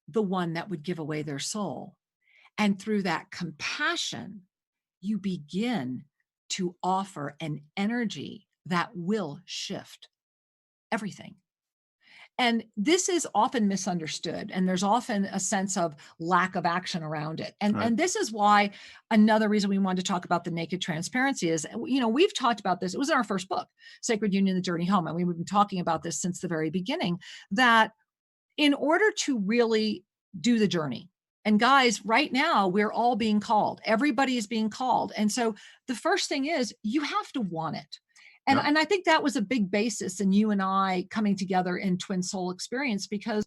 the one that would give away their soul. And through that compassion, you begin to offer an energy that will shift everything. And this is often misunderstood, and there's often a sense of lack of action around it. And this is why another reason we wanted to talk about the naked transparency is, we've talked about this. It was in our first book, Sacred Union, The Journey Home. And we've been talking about this since the very beginning, that in order to really do the journey, and guys, right now, we're all being called. Everybody is being called. And so the first thing is you have to want it. And I think that was a big basis in you and I coming together in Twin Soul Experience, because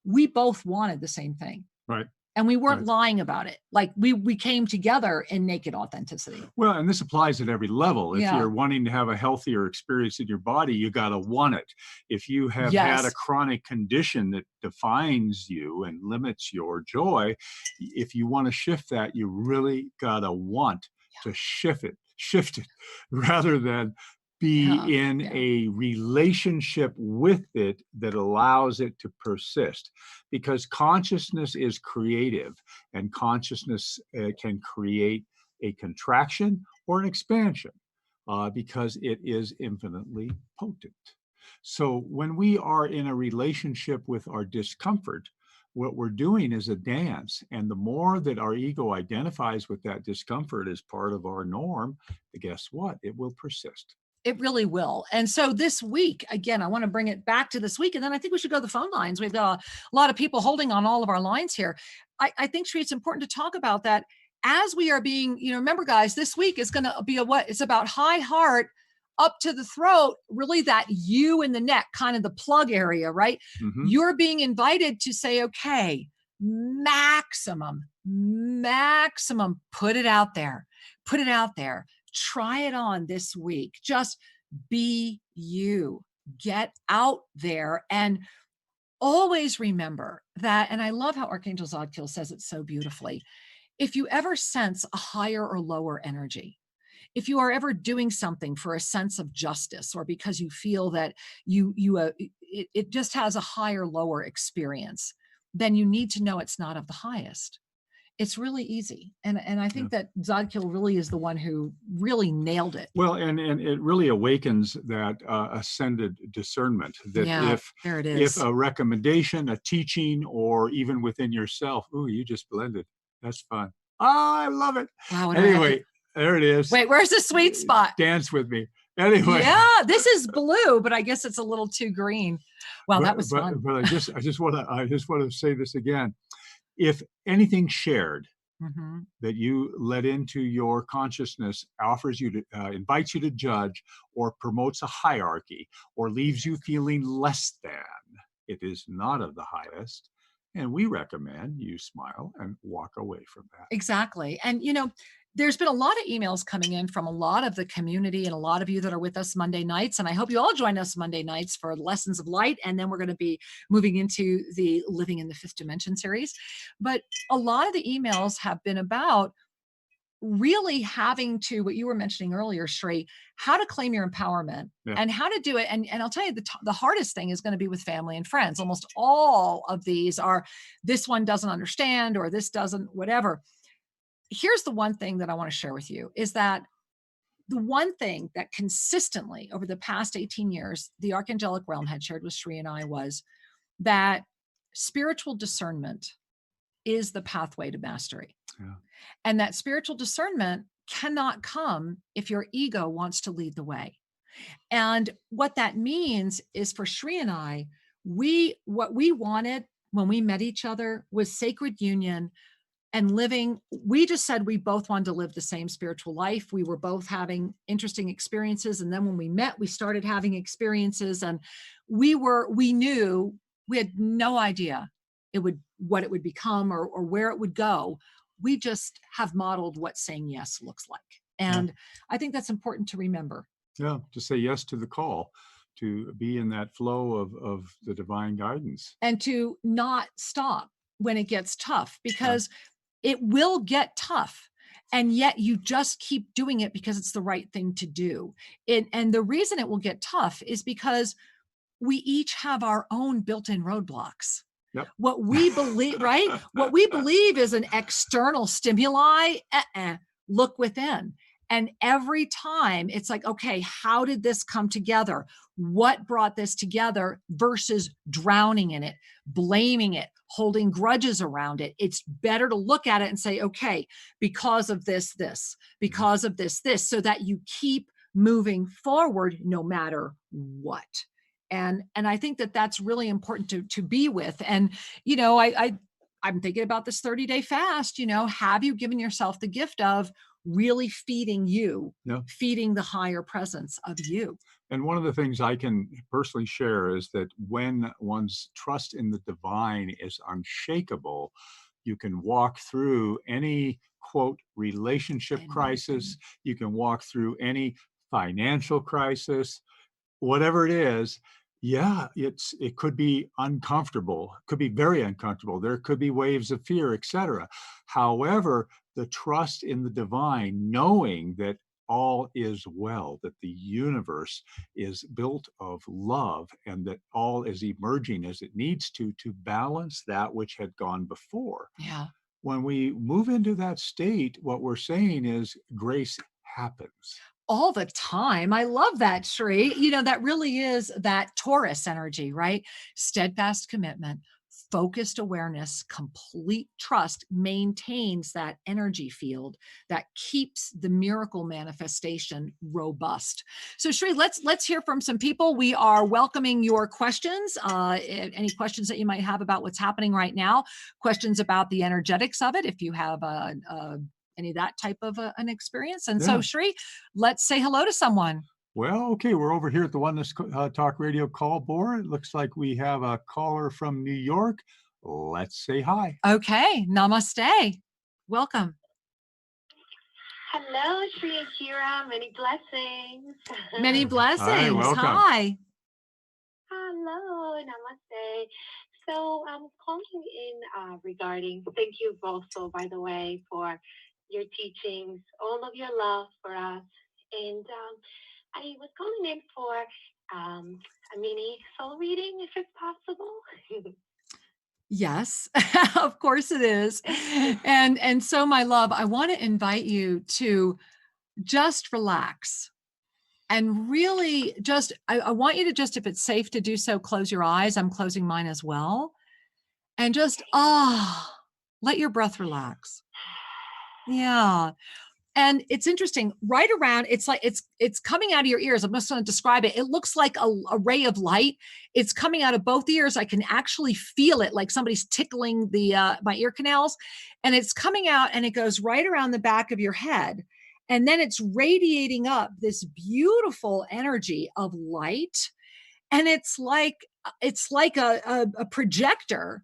we both wanted the same thing. Right. And we weren't Right. lying about it. Like we came together in naked authenticity. Well, and this applies at every level. If Yeah. you're wanting to have a healthier experience in your body, you got to want it. If you have had a Yes. chronic condition that defines you and limits your joy, if you want to shift that, you really got to want to shift it rather than be Yeah, in yeah. a relationship with it that allows it to persist. Because consciousness is creative, and consciousness can create a contraction or an expansion because it is infinitely potent. So when we are in a relationship with our discomfort, what we're doing is a dance. And the more that our ego identifies with that discomfort as part of our norm, guess what? It will persist. It really will. And so this week, again, I want to bring it back to this week. And then I think we should go to the phone lines. We've got a lot of people holding on all of our lines here. I think, Sri, it's important to talk about that as we are being, remember, guys, this week is going to be it's about high heart up to the throat, really that you in the neck, kind of the plug area, right? Mhm. You're being invited to say, okay, maximum, put it out there, try it on this week. Just be you, get out there, and always remember that. And I love how Archangel Zadkiel says it so beautifully. If you ever sense a higher or lower energy, if you are ever doing something for a sense of justice, or because you feel that it just has a higher, lower experience, then you need to know it's not of the highest. It's really easy. And I think that Zadkiel really is the one who really nailed it. Well, and it really awakens that ascended discernment that there it if is. a recommendation, a teaching, or even within yourself, ooh, you just blended. That's fun. Oh, I love it. Wow, Anyway, there it is. Wait, where's the sweet spot? Dance with me. Anyway. Yeah, this is blue, but I guess it's a little too green. Wow, that was fun. But I just want to say this again. If anything shared that you let into your consciousness offers you to invites you to judge, or promotes a hierarchy, or leaves you feeling less than, it is not of the highest. And we recommend you smile and walk away from that. Exactly. And, there's been a lot of emails coming in from a lot of the community and a lot of you that are with us Monday nights. And I hope you all join us Monday nights for Lessons of Light. And then we're going to be moving into the Living in the Fifth Dimension series. But a lot of the emails have been about really having to, what you were mentioning earlier, Sri, how to claim your empowerment and how to do it. And I'll tell you, the hardest thing is going to be with family and friends. Almost all of these are, this one doesn't understand, or this doesn't, whatever. Here's the one thing that I want to share with you is that the one thing that consistently over the past 18 years, the Archangelic Realm had shared with Sri and I was that spiritual discernment is the pathway to mastery. Yeah. And that spiritual discernment cannot come if your ego wants to lead the way. And what that means is, for Sri and I, what we wanted when we met each other was sacred union and living. We just said we both wanted to live the same spiritual life. We were both having interesting experiences. And then when we met, we started having experiences, and we knew, we had no idea what it would become or where it would go. We just have modeled what saying yes looks like. And I think that's important to remember. Yeah, to say yes to the call, to be in that flow of the divine guidance. And to not stop when it gets tough, because it will get tough. And yet you just keep doing it because it's the right thing to do. And the reason it will get tough is because we each have our own built-in roadblocks. Yep. What we believe, right? What we believe is an external stimuli. Look within. And every time it's like, okay, how did this come together? What brought this together versus drowning in it, blaming it, holding grudges around it? It's better to look at it and say, okay, because of this, because of this, so that you keep moving forward no matter what. And I think that that's really important to be with. And, I'm thinking about this 30-day fast, have you given yourself the gift of really feeding you, feeding the higher presence of you? And one of the things I can personally share is that when one's trust in the divine is unshakable, You can walk through any, quote, relationship crisis. You can walk through any financial crisis, whatever it is. Yeah, it could be uncomfortable, could be very uncomfortable. There could be waves of fear, etc. However, the trust in the divine, knowing that all is well, that the universe is built of love, and that all is emerging as it needs to balance that which had gone before. Yeah. When we move into that state, what we're saying is grace happens. All the time. I love that, Shri. You know, that really is that Taurus energy, right? Steadfast commitment, focused awareness, complete trust maintains that energy field that keeps the miracle manifestation robust. So Shri, let's hear from some people. We are welcoming your questions. Any questions that you might have about what's happening right now, questions about the energetics of it, if you have any of that type of an experience. And so, Shri, let's say hello to someone. Well, okay, we're over here at the Oneness Talk Radio call board. It looks like we have a caller from New York. Let's say hi. Okay, namaste. Welcome. Hello, Shri and Kira. Many blessings. Many blessings. Hi, welcome. Hi. Hello, namaste. So I'm calling in regarding, thank you also, by the way, for your teachings, all of your love for us. And I was calling in for a mini soul reading, if it's possible. Yes, of course it is. And so, my love, I want to invite you to just relax and really just, I want you to just, if it's safe to do so, close your eyes. I'm closing mine as well. And just, let your breath relax. Yeah. And it's interesting, right around, it's like, it's coming out of your ears. I'm just going to describe it. It looks like a ray of light. It's coming out of both ears. I can actually feel it, like somebody's tickling my ear canals, and it's coming out and it goes right around the back of your head. And then it's radiating up this beautiful energy of light. And it's like a projector.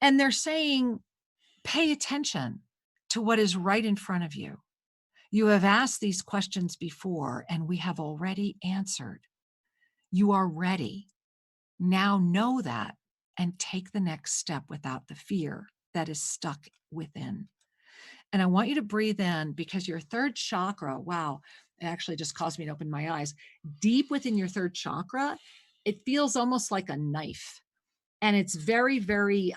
And they're saying, pay attention to what is right in front of you. You have asked these questions before, and we have already answered. You are ready. Now know that and take the next step without the fear that is stuck within. And I want you to breathe in, because your third chakra, wow, it actually just caused me to open my eyes. Deep within your third chakra, it feels almost like a knife. And it's very, very,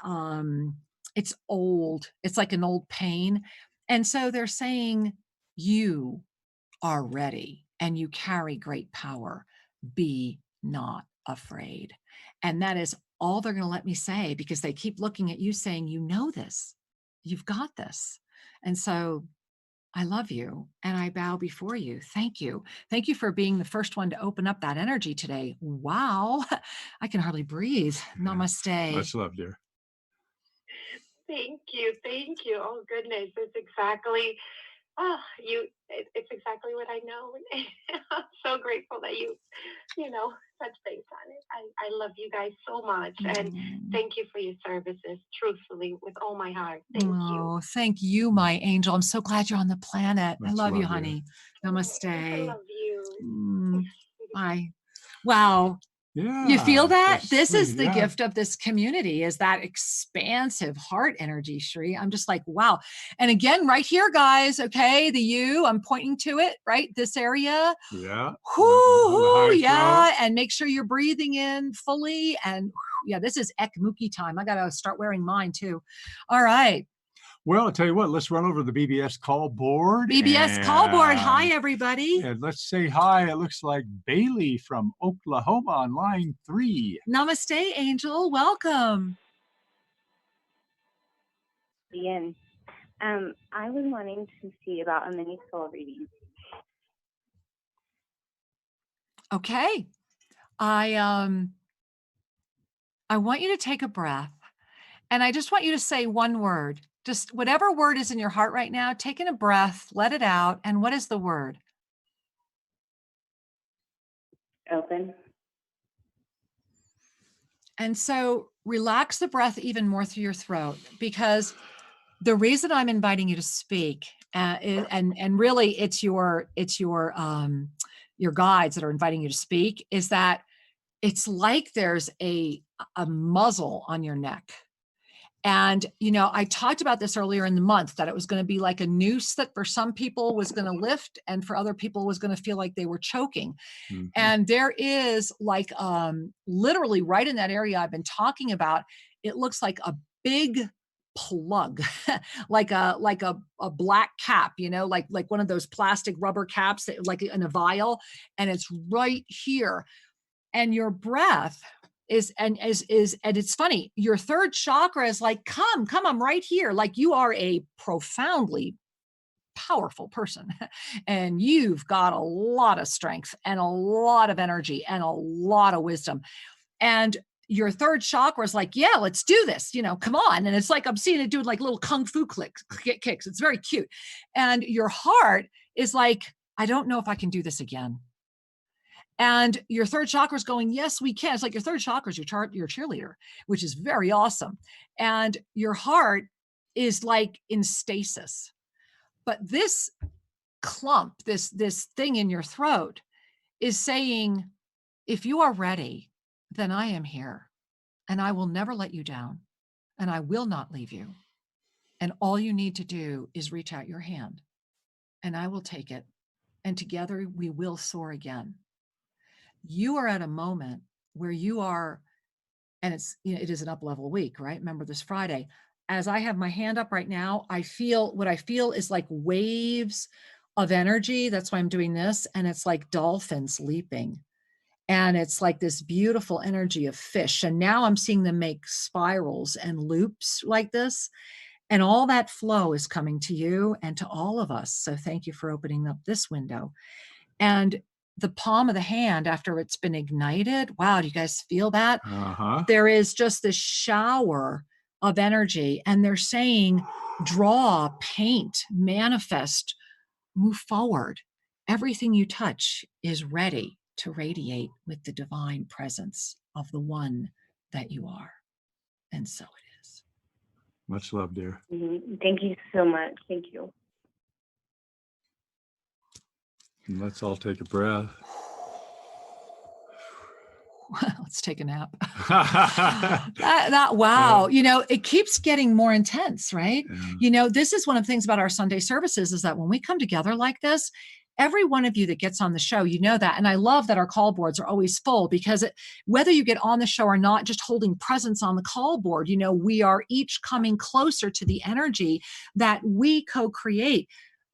it's old. It's like an old pain. And so they're saying, you are ready and you carry great power. Be not afraid. And that is all they're going to let me say, because they keep looking at you saying, you know this, you've got this. And so I love you and I bow before you. Thank you. Thank you for being the first one to open up that energy today. Wow. I can hardly breathe. Namaste. Much love, dear. Thank you. Thank you. Oh, goodness. It's exactly, it's exactly what I know. I'm so grateful that you touch base on it. I love you guys so much. And thank you for your services, truthfully, with all my heart. Thank you. Oh, thank you, my angel. I'm so glad you're on the planet. I love you, honey. Namaste. I love you. Bye. Wow. Yeah. You feel that? This sweet, is the gift of this community, is that expansive heart energy, Shri. I'm just like, wow. And again, right here, guys, okay, I'm pointing to it, right? This area. Yeah. Whoo, yeah. And make sure you're breathing in fully. And yeah, this is Ekmuki time. I got to start wearing mine too. All right. Well, I'll tell you what, let's run over to the BBS call board. BBS call board. Hi, everybody. And let's say hi. It looks like Bailey from Oklahoma on line 3. Namaste, Angel. Welcome. Ian, I was wanting to see about a mini soul reading. Okay. I want you to take a breath, and I just want you to say one word. Just whatever word is in your heart right now, taking a breath, let it out. And what is the word? Open. And so relax the breath even more through your throat, because The reason I'm inviting you to speak, and really it's your guides that are inviting you to speak, is that it's like there's a muzzle on your neck. And, I talked about this earlier in the month, that it was going to be like a noose that for some people was going to lift, and for other people was going to feel like they were choking. Mm-hmm. And there is like, literally right in that area I've been talking about, it looks like a big plug, like a black cap, like one of those plastic rubber caps that, like in a vial, and it's right here. And your breath is, and it's funny, your third chakra is like, come, I'm right here. Like, you are a profoundly powerful person and you've got a lot of strength and a lot of energy and a lot of wisdom. And your third chakra is like, yeah, let's do this, come on. And it's like, I'm seeing it doing like little kung fu kicks. It's very cute. And your heart is like, I don't know if I can do this again. And your third chakra is going, yes, we can. It's like your third chakra is your cheerleader, which is very awesome. And your heart is like in stasis. But this clump, this thing in your throat is saying, if you are ready, then I am here, and I will never let you down, and I will not leave you. And all you need to do is reach out your hand, and I will take it, and together we will soar again. You are at a moment where you are, and it is an up level week, right? Remember this Friday. As I have my hand up right now, what I feel is like waves of energy. That's why I'm doing this. And it's like dolphins leaping. And it's like this beautiful energy of fish. And now I'm seeing them make spirals and loops like this. And all that flow is coming to you and to all of us. So thank you for opening up this window. And the palm of the hand, after it's been ignited, wow, do you guys feel that? Uh-huh. There is just this shower of energy, and they're saying, draw, paint, manifest, move forward. Everything you touch is ready to radiate with the divine presence of the one that you are. And so it is. Much love, dear. Mm-hmm. Thank you so much. Thank you. And let's all take a breath. Let's take a nap. Wow. It keeps getting more intense, right? Yeah. This is one of the things about our Sunday services, is that when we come together like this, every one of you that gets on the show, that. And I love that our call boards are always full, because whether you get on the show or not, just holding presence on the call board, we are each coming closer to the energy that we co-create.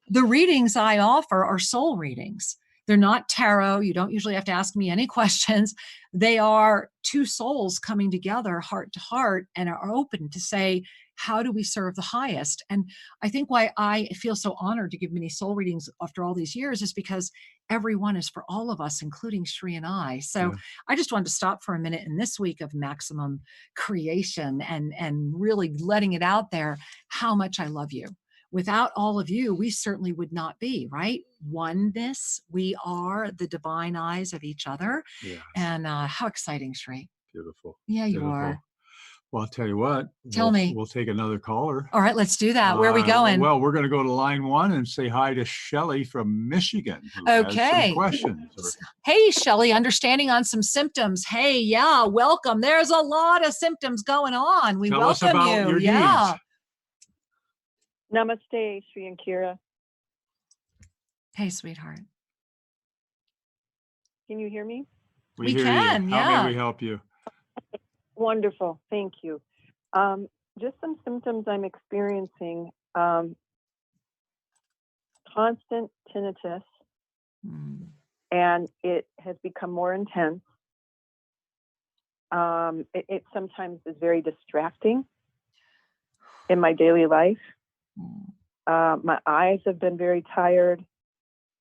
The readings I offer are soul readings. They're not tarot. You don't usually have to ask me any questions. They are two souls coming together heart to heart and are open to say, how do we serve the highest? And I think why I feel so honored to give many soul readings after all these years is because everyone is for all of us, including Shri and I. So I just wanted to stop for a minute in this week of maximum creation and really letting it out there how much I love you. Without all of you, we certainly would not be, right? Oneness. We are the divine eyes of each other. Yes. And how exciting, Shri. Beautiful. Yeah, you Beautiful. are. Well, I'll tell you what. Tell me. We'll take another caller. All right, let's do that. Where are we going? Well, we're going to go to line 1 and say hi to Shelley from Michigan, who has some questions. Hey, Shelley, understanding on some symptoms. Hey, yeah, welcome. There's a lot of symptoms going on. We Tell welcome us about you. Your needs. Namaste, Shri and Kira. Hey, sweetheart. Can you hear me? We hear can, you. yeah. How may we help you? Wonderful, thank you. Just some symptoms I'm experiencing. Constant tinnitus, and it has become more intense. It sometimes is very distracting in my daily life. My eyes have been very tired,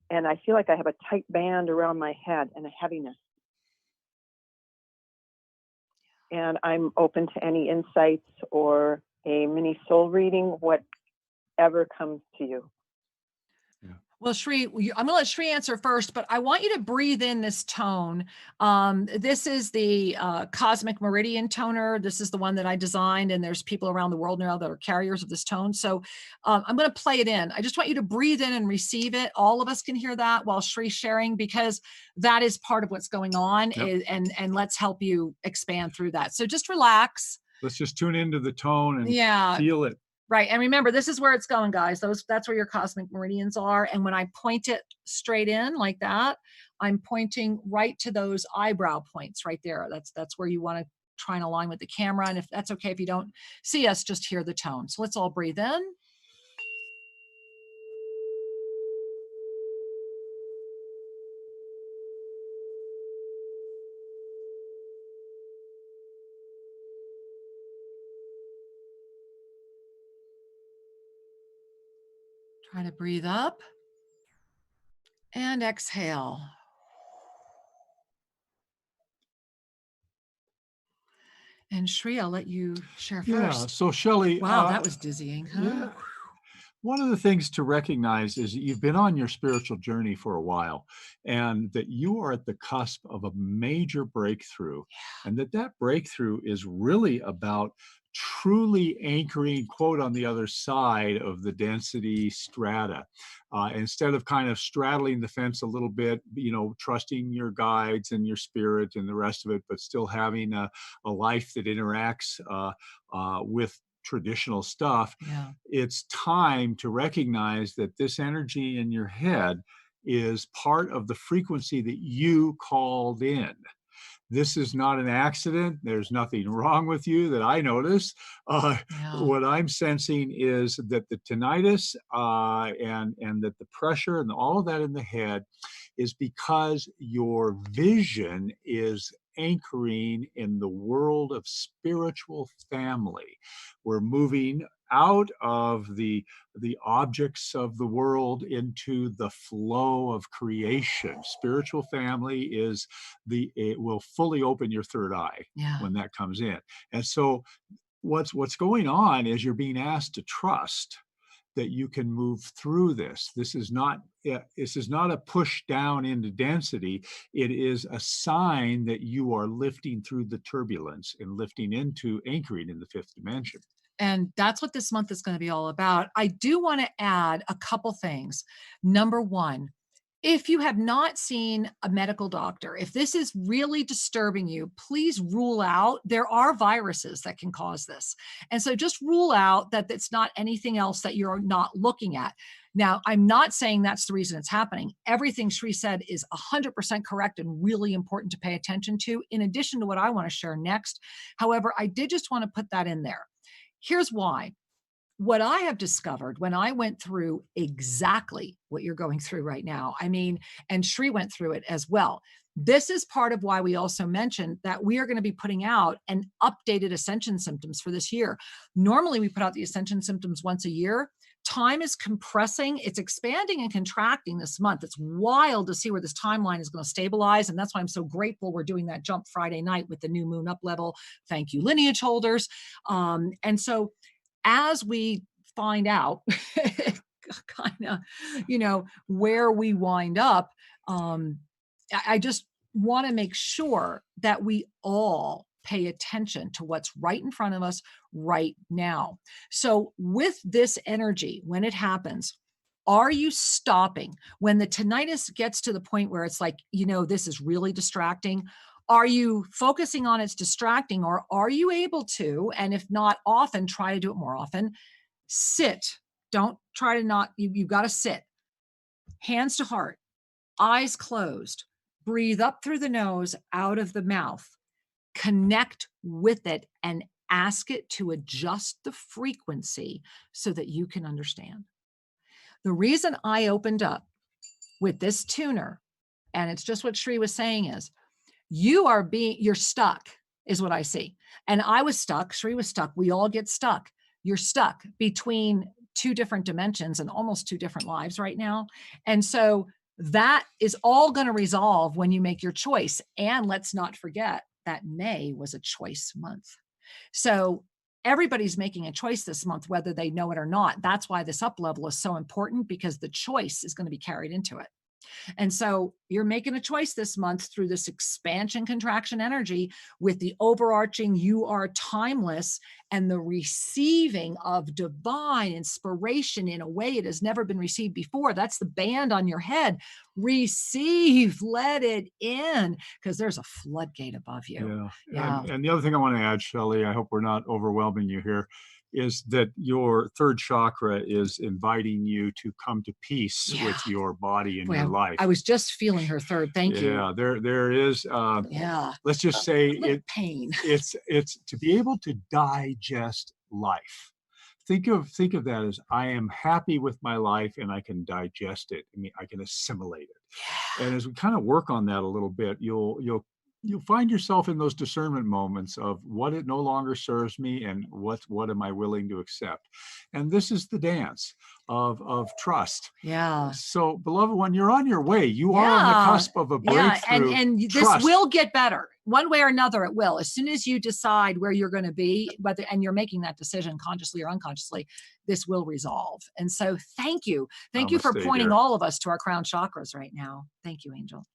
and I feel like I have a tight band around my head and a heaviness. And I'm open to any insights or a mini soul reading, whatever comes to you. Yeah. Well, Shri, I'm going to let Shri answer first, but I want you to breathe in this tone. This is the Cosmic Meridian toner. This is the one that I designed, and there's people around the world now that are carriers of this tone. So I'm going to play it in. I just want you to breathe in and receive it. All of us can hear that while Shri's sharing, because that is part of what's going on. Yep. And let's help you expand through that. So just relax. Let's just tune into the tone and Yeah. feel it. Right. And remember, this is where it's going, guys. That's where your cosmic meridians are. And when I point it straight in like that, I'm pointing right to those eyebrow points right there. That's where you want to try and align with the camera. And if that's okay, if you don't see us, just hear the tone. So let's all breathe in. Try to breathe up and exhale. And Shri, I'll let you share first. Yeah. So Shelley, Wow, that was dizzying, huh? Yeah. One of the things to recognize is that you've been on your spiritual journey for a while, and that you are at the cusp of a major breakthrough, and that breakthrough is really about truly anchoring, quote, on the other side of the density strata. Instead of kind of straddling the fence a little bit, trusting your guides and your spirit and the rest of it, but still having a life that interacts with traditional stuff. Yeah. It's time to recognize that this energy in your head is part of the frequency that you called in. This is not an accident. There's nothing wrong with you that I notice. What I'm sensing is that the tinnitus and that the pressure and all of that in the head is because your vision is anchoring in the world of spiritual family. We're moving out of the objects of the world into the flow of creation. Spiritual family is it will fully open your third eye when that comes in. And so what's going on is you're being asked to trust that you can move through this. This is not a push down into density. It is a sign that you are lifting through the turbulence and lifting into anchoring in the fifth dimension. And that's what this month is going to be all about. I do want to add a couple things. Number one, if you have not seen a medical doctor, if this is really disturbing you, please rule out. There are viruses that can cause this. And so just rule out that it's not anything else that you're not looking at. Now, I'm not saying that's the reason it's happening. Everything Shri said is 100% correct and really important to pay attention to, in addition to what I want to share next. However, I did just want to put that in there. Here's why. What I have discovered when I went through exactly what you're going through right now, and Shri went through it as well. This is part of why we also mentioned that we are going to be putting out an updated Ascension symptoms for this year. Normally, we put out the Ascension symptoms once a year. Time is compressing. It's expanding and contracting this month. It's wild to see where this timeline is going to stabilize. And that's why I'm so grateful we're doing that jump Friday night with the new moon up level. Thank you, lineage holders. And so as we find out kind of, where we wind up, I just want to make sure that we all pay attention to what's right in front of us right now. So with this energy, when it happens, are you stopping? When the tinnitus gets to the point where it's like, this is really distracting, are you focusing on it's distracting, or are you able to, and if not often, try to do it more often, sit. Don't try to not, you've got to sit. Hands to heart, eyes closed, breathe up through the nose, out of the mouth, connect with it and ask it to adjust the frequency so that you can understand. The reason I opened up with this tuner, and it's just what Shri was saying, is you're stuck, is what I see. And I was stuck, Shri was stuck, we all get stuck. You're stuck between two different dimensions and almost two different lives right now. And so that is all going to resolve when you make your choice. And let's not forget that May was a choice month. So everybody's making a choice this month, whether they know it or not. That's why this up level is so important, because the choice is going to be carried into it. And so you're making a choice this month through this expansion, contraction energy with the overarching, you are timeless, and the receiving of divine inspiration in a way it has never been received before. That's the band on your head. Receive, let it in, because there's a floodgate above you. Yeah. And the other thing I want to add, Shelley, I hope we're not overwhelming you here, is that your third chakra is inviting you to come to peace with your body and your life. I was just feeling her third. Thank you. Yeah, there is. Let's just say pain. It's to be able to digest life. Think of that as, I am happy with my life and I can digest it. I mean, I can assimilate it. And as we kind of work on that a little bit, you'll find yourself in those discernment moments of what it no longer serves me and what am I willing to accept. And this is the dance of trust. Yeah. So, beloved one, you're on your way. You are on the cusp of a breakthrough. And this will get better. One way or another, it will. As soon as you decide where you're going to be, and you're making that decision consciously or unconsciously, this will resolve. And so thank you. Thank you for pointing all of us to our crown chakras right now. Thank you, Angel.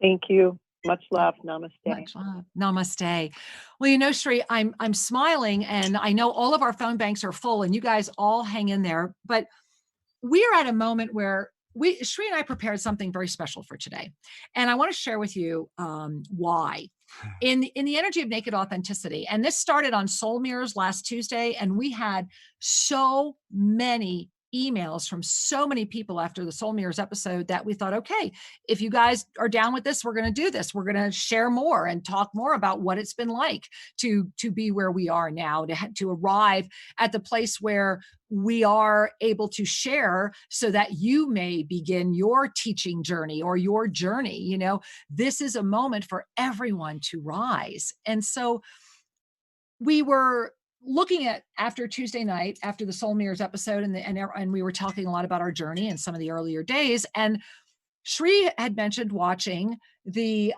Thank you. Much love. Namaste. Much love. Namaste. Well, Shri, I'm smiling, and I know all of our phone banks are full, and you guys all hang in there. But we are at a moment where Shri and I prepared something very special for today, and I want to share with you why. In the energy of naked authenticity, and this started on Soul Mirrors last Tuesday, and we had so many emails from so many people after the Soul Mirrors episode that we thought, okay, if you guys are down with this, we're going to do this. We're going to share more and talk more about what it's been like to be where we are now, to arrive at the place where we are able to share so that you may begin your teaching journey or your journey. This is a moment for everyone to rise. And so we were looking at, after Tuesday night, after the Soul Mirrors episode, and we were talking a lot about our journey and some of the earlier days. And Shri had mentioned watching the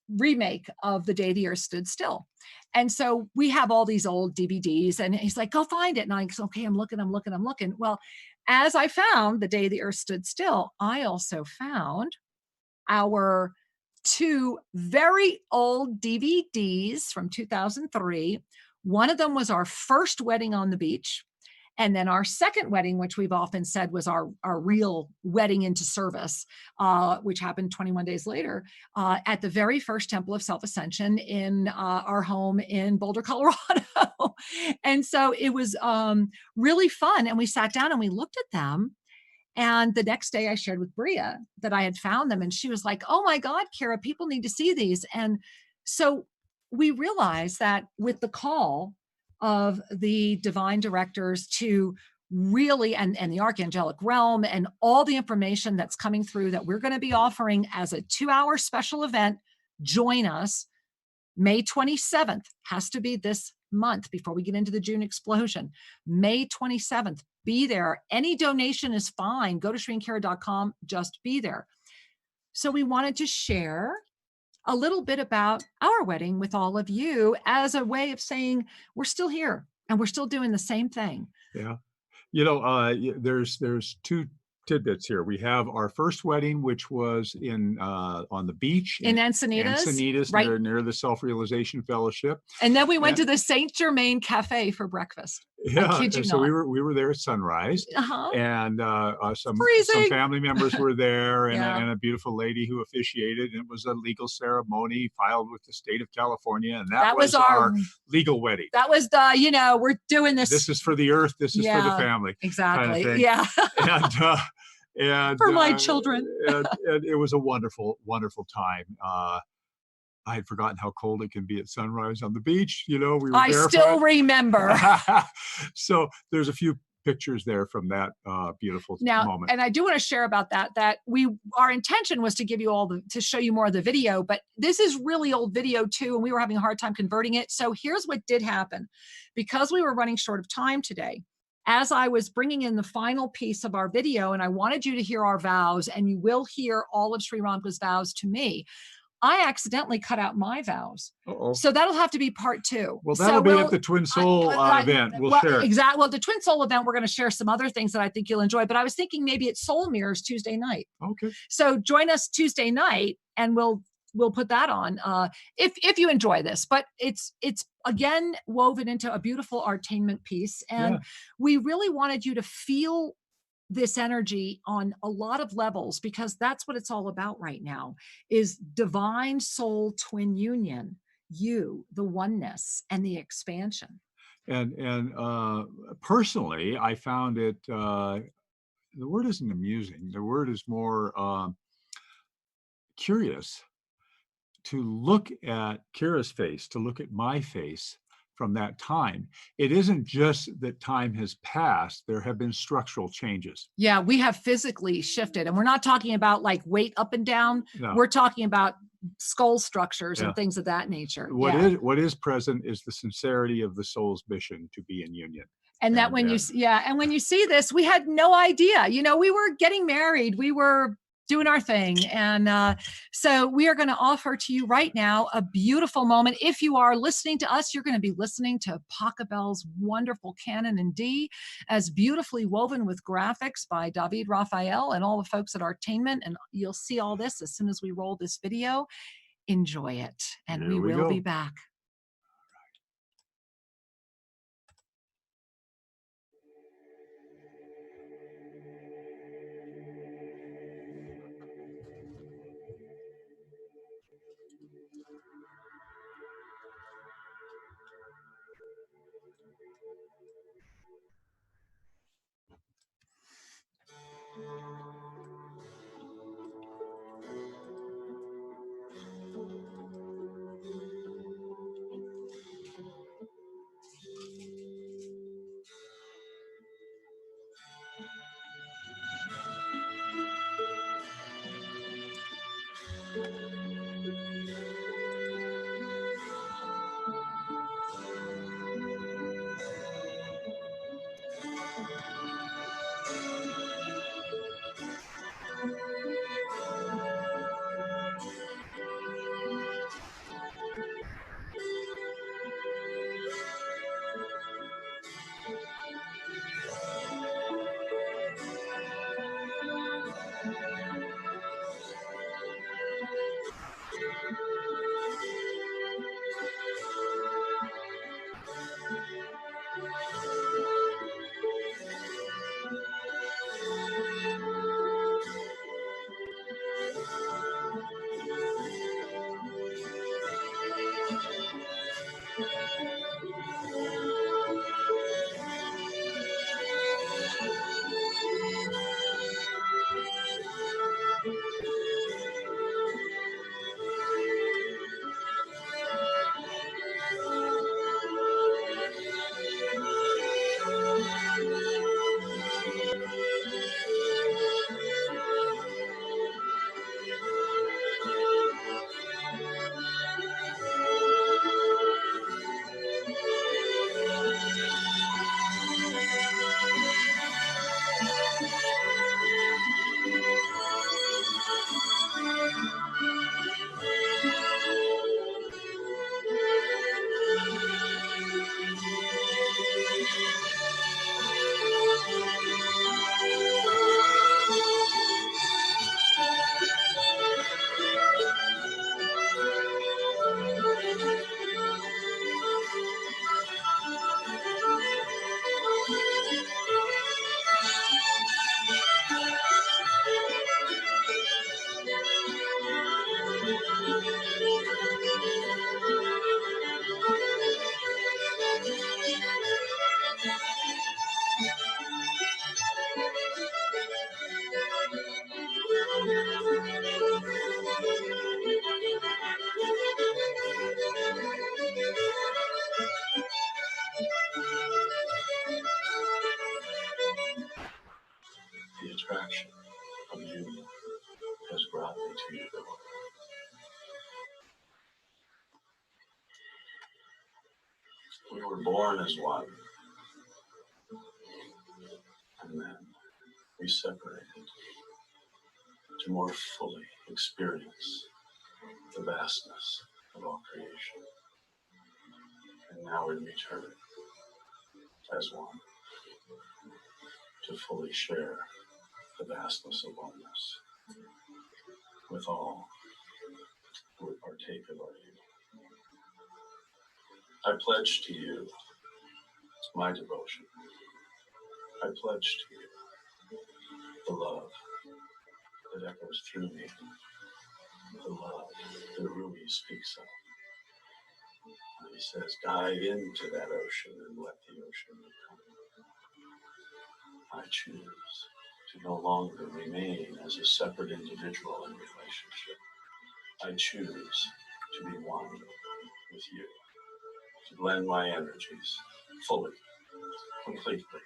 remake of The Day the Earth Stood Still. And so we have all these old DVDs, and he's like, go find it. And I go, okay, I'm looking. Well, as I found The Day the Earth Stood Still, I also found our 2 very old DVDs from 2003. One of them was our first wedding on the beach. And then our second wedding, which we've often said was our real wedding into service, which happened 21 days later, at the very first Temple of Self-Ascension in our home in Boulder, Colorado. And so it was really fun. And we sat down and we looked at them. And the next day I shared with Bria that I had found them. And she was like, oh my God, Kara, people need to see these. And so we realized that with the call of the divine directors to really, and the archangelic realm and all the information that's coming through, that we're going to be offering as a 2-hour special event. Join us. May 27th, has to be this month before we get into the June explosion. May 27th, be there. Any donation is fine. Go to shriandkara.com, just be there. So we wanted to share a little bit about our wedding with all of you as a way of saying we're still here and we're still doing the same thing. Yeah. There's 2 tidbits here. We have our first wedding, which was on the beach in Encinitas, right near the Self-Realization Fellowship. And then we went to the Saint Germain Cafe for breakfast. Yeah, so we were there at sunrise, and some family members were there, and a beautiful lady who officiated. And it was a legal ceremony filed with the state of California, and that was our legal wedding. That was we're doing this. This is for the earth. This is for the family. Exactly. Kind of Yeah. And for my children. and it was a wonderful, wonderful time. I had forgotten how cold it can be at sunrise on the beach. We were barefoot. I still remember. So there's a few pictures there from that beautiful moment. And I do want to share about that our intention was to give you to show you more of the video, but this is really old video too, and we were having a hard time converting it. So here's what did happen. Because we were running short of time today, as I was bringing in the final piece of our video, and I wanted you to hear our vows, and you will hear all of Sri Ramka's vows to me, I accidentally cut out my vows. Uh-oh. So that'll have to be part 2. Well, that'll be at the Twin Soul event. We'll share it. Exactly. Well, the Twin Soul event, we're going to share some other things that I think you'll enjoy. But I was thinking maybe it's Soul Mirrors Tuesday night. Okay. So join us Tuesday night, and we'll put that on if you enjoy this. But it's again woven into a beautiful artainment piece, and we really wanted you to feel this energy on a lot of levels, because that's what it's all about right now, is divine soul twin union, you, the oneness, and the expansion. And personally, I found it, the word isn't amusing, the word is more curious, to look at Kira's face, to look at my face from that time. It isn't just that time has passed, there have been structural changes. Yeah, we have physically shifted, and we're not talking about like weight up and down. No. We're talking about skull structures and things of that nature. What is present is the sincerity of the soul's mission to be in union. And that when you see this, we had no idea, we were getting married, we were doing our thing. And so we are going to offer to you right now a beautiful moment. If you are listening to us, you're going to be listening to Pachelbel's wonderful canon in D, as beautifully woven with graphics by David Raphael and all the folks at Artainment. And you'll see all this as soon as we roll this video. Enjoy it. And Here we will go. be back. The attraction of union has brought me to you. We were born as one, and then we separated to more fully experience the vastness of all creation. And now we return as one to fully share the vastness of oneness with all who would partake of our union. I pledge to you my devotion. I pledge to you the love that echoes through me, the love that Rumi speaks of. And he says, dive into that ocean and let the ocean become you. I choose to no longer remain as a separate individual in relationship. I choose to be one with you, to blend my energies fully, completely,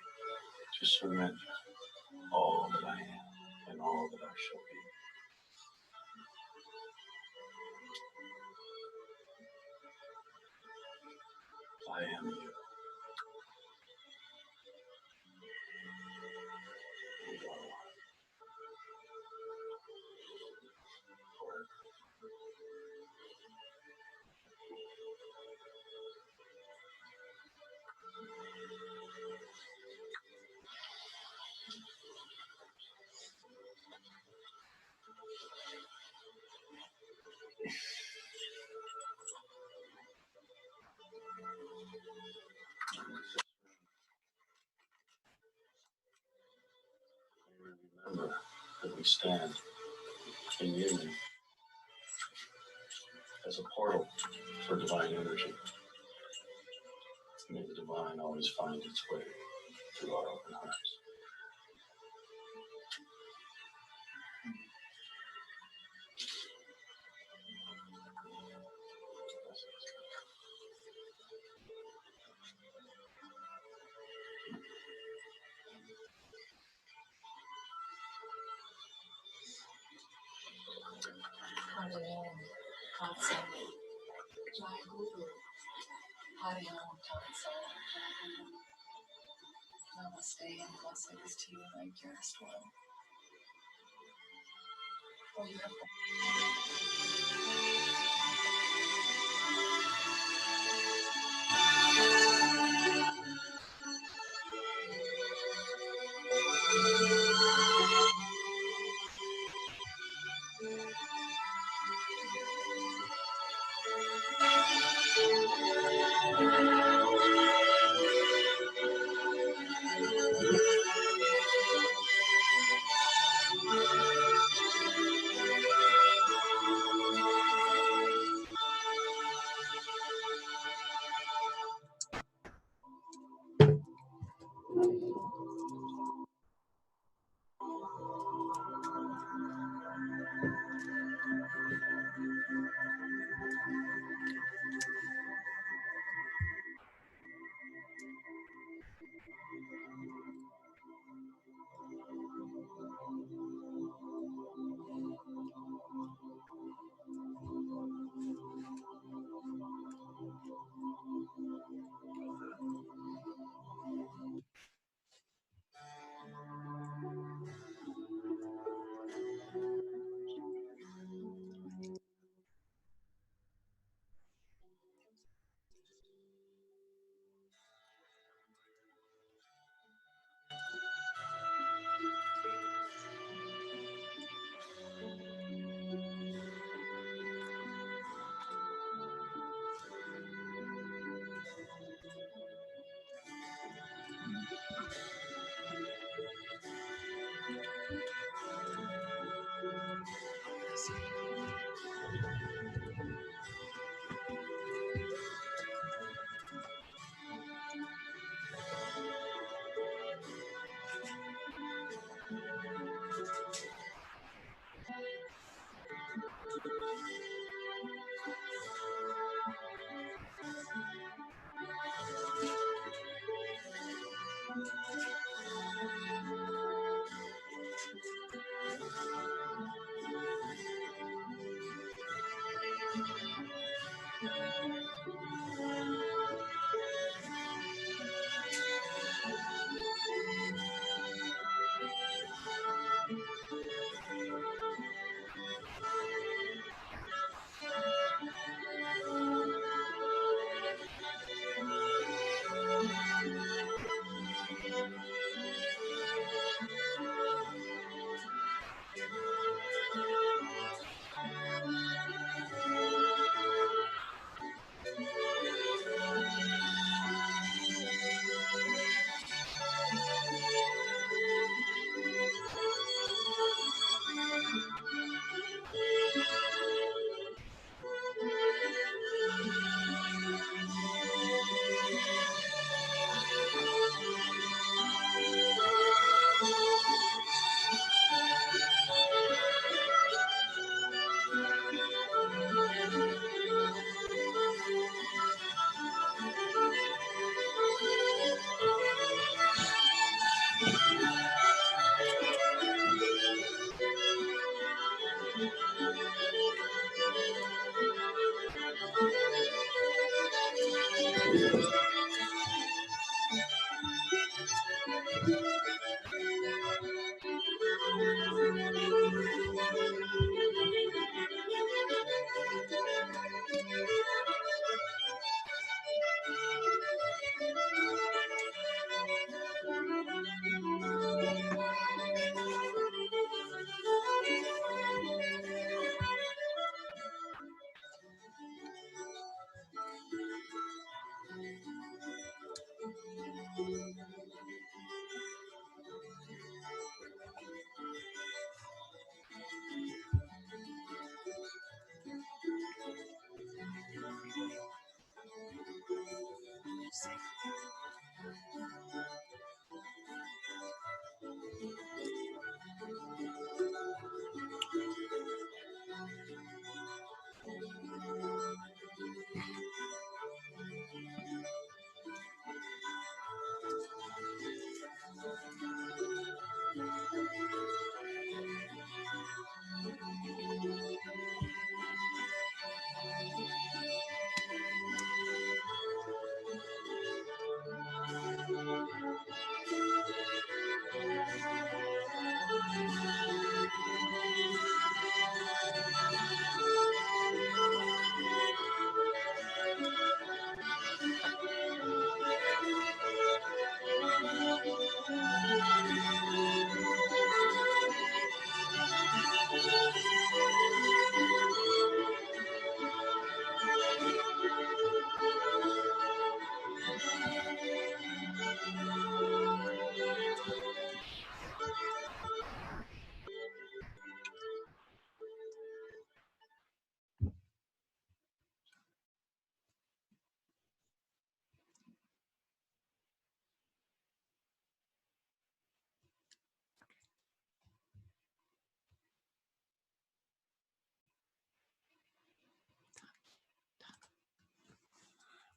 to surrender all that I am and all that I shall be. I am you. We are one. Forever. Remember that we stand in union as a portal for divine energy. May the divine always find its way through our open hearts. Namaste and blessings to you, my dearest one.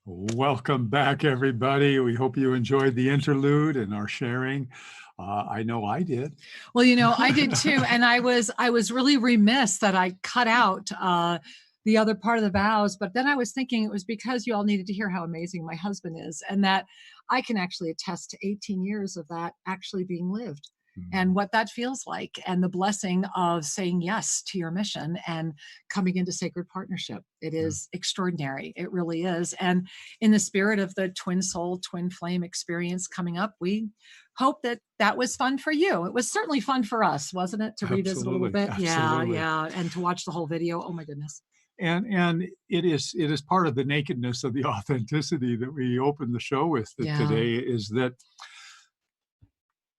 Welcome back, everybody. We hope you enjoyed the interlude and our sharing. I know I did. Well, you know, I did too. And I was really remiss that I cut out the other part of the vows. But then I was thinking it was because you all needed to hear how amazing my husband is, and that I can actually attest to 18 years of that actually being lived. And what that feels like, and the blessing of saying yes to your mission and coming into sacred partnership. It is extraordinary. It really is. And in the spirit of the twin soul, twin flame experience coming up, we hope that that was fun for you. It was certainly fun for us, wasn't it? To revisit a little bit. Absolutely. Yeah. And to watch the whole video. Oh my goodness. And it is part of the nakedness of the authenticity that we opened the show with today, is that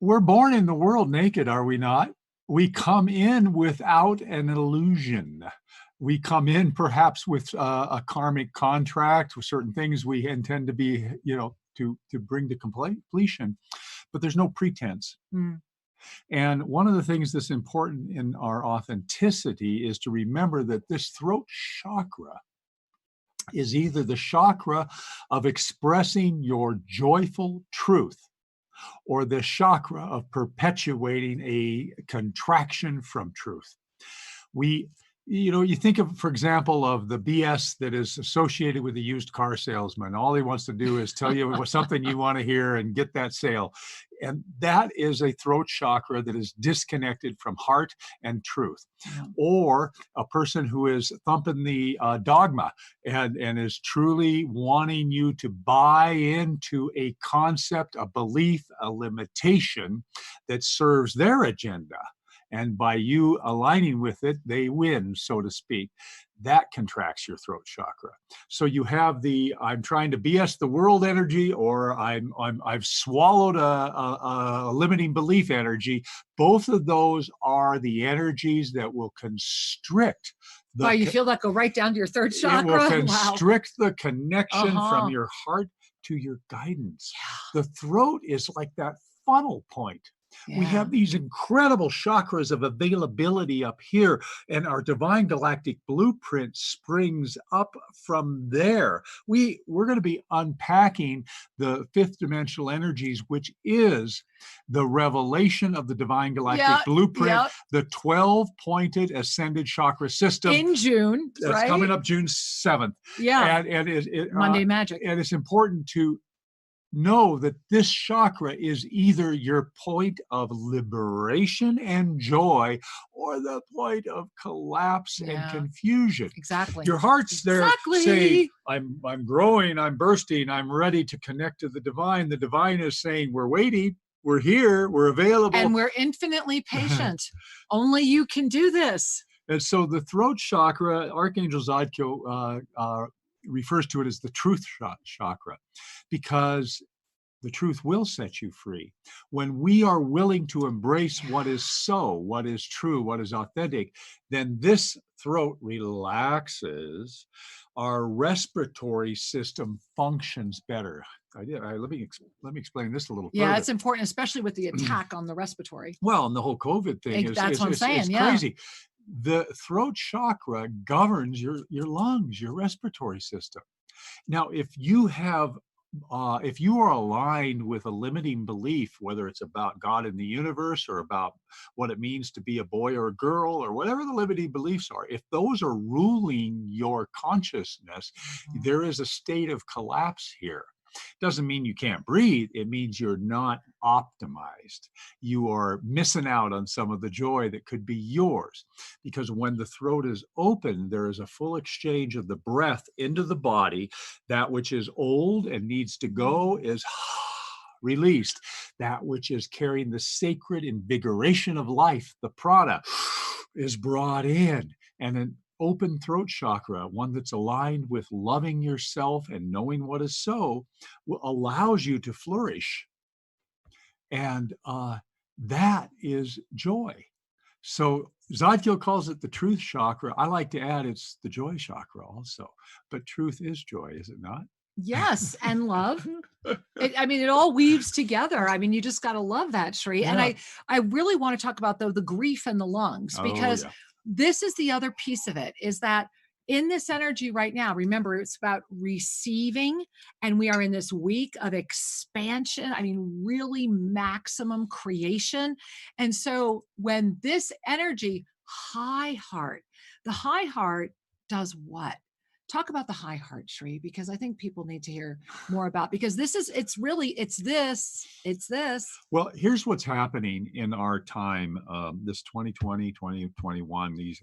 we're born in the world naked, are we not? We come in without an illusion. We come in perhaps with a karmic contract with certain things we intend to be, to bring to completion, but there's no pretense. And one of the things that's important in our authenticity is to remember that this throat chakra is either the chakra of expressing your joyful truth, or the chakra of perpetuating a contraction from truth. You think of, for example, of the BS that is associated with a used car salesman. All he wants to do is tell you something you want to hear and get that sale. And that is a throat chakra that is disconnected from heart and truth. Or a person who is thumping the dogma and is truly wanting you to buy into a concept, a belief, a limitation that serves their agenda. And by you aligning with it, they win, so to speak. That contracts your throat chakra. So you have the I'm trying to BS the world energy, or I've swallowed a limiting belief energy. Both of those are the energies that will constrict. You feel that go right down to your third chakra? It will constrict the connection from your heart to your guidance. The throat is like that funnel point. We have these incredible chakras of availability up here, and our divine galactic blueprint springs up from there. We're going to be unpacking the fifth dimensional energies, which is the revelation of the divine galactic blueprint, the 12-pointed ascended chakra system. In June, that's coming up June 7th. And Monday Magic. And it's important to know that this chakra is either your point of liberation and joy, or the point of collapse and confusion. Exactly. Your heart's there saying, I'm growing, I'm bursting, I'm ready to connect to the divine. The divine is saying, we're waiting, we're here, we're available. And we're infinitely patient. Only you can do this. And so the throat chakra, Archangel Zadkiel refers to it as the truth chakra, because the truth will set you free. When we are willing to embrace what is so, what is true, what is authentic, then this throat relaxes. Our respiratory system functions better. Let me explain this a little further. Yeah, it's important, especially with the attack on the respiratory. Well, and the whole COVID thing is crazy. The throat chakra governs your lungs, your respiratory system. Now, if you are aligned with a limiting belief, whether it's about God in the universe or about what it means to be a boy or a girl or whatever the limiting beliefs are, if those are ruling your consciousness, there is a state of collapse here. Doesn't mean you can't breathe. It means you're not optimized. You are missing out on some of the joy that could be yours. Because when the throat is open, there is a full exchange of the breath into the body. That which is old and needs to go is released. That which is carrying the sacred invigoration of life, the prana, is brought in. And an open throat chakra, one that's aligned with loving yourself and knowing what is so, allows you to flourish. And that is joy. So Zadkiel calls it the truth chakra. I like to add it's the joy chakra also. But truth is joy, is it not? Yes, and love. It all weaves together. You just got to love that, Sri. Yeah. And I really want to talk about, though, the grief and the lungs, because this is the other piece of it, is that in this energy right now. Remember, it's about receiving, and we are in this week of expansion. I mean, really maximum creation. And so when this energy, high heart, the high heart does what? Talk about the high heart, Shri, because I think people need to hear more about, because this is, it's this. Well, here's what's happening in our time, this 2020, 2021,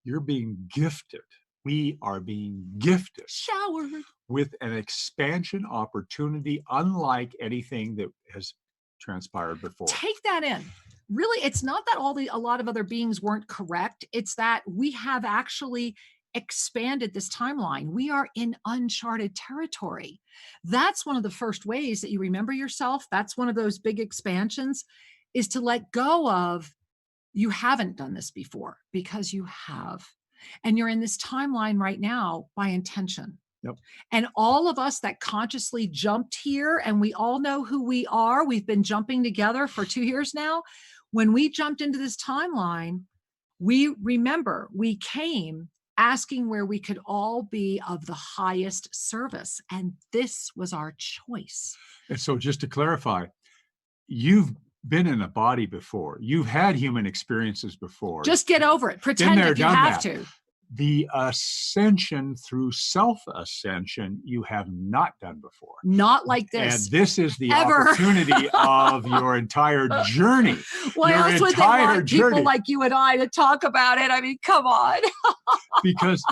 you're being gifted. We are being gifted. Showered. With an expansion opportunity unlike anything that has transpired before. Take that in. Really, it's not that a lot of other beings weren't correct. It's that we have actually expanded this timeline. We are in uncharted territory. That's one of the first ways that you remember yourself. That's one of those big expansions, is to let go of, you haven't done this before, because you have. And you're in this timeline right now by intention. Yep. And all of us that consciously jumped here, and we all know who we are. We've been jumping together for 2 years now. When we jumped into this timeline, we remember we came asking where we could all be of the highest service. And this was our choice. And so just to clarify, you've been in a body before. You've had human experiences before. Just get over it. Pretend there, if you done have that. to. The ascension through self-ascension you have not done before. Not like this. And this is the Ever. opportunity of your entire journey. Why Your else would they entire want people journey. like you and I to talk about it? I mean, come on. Because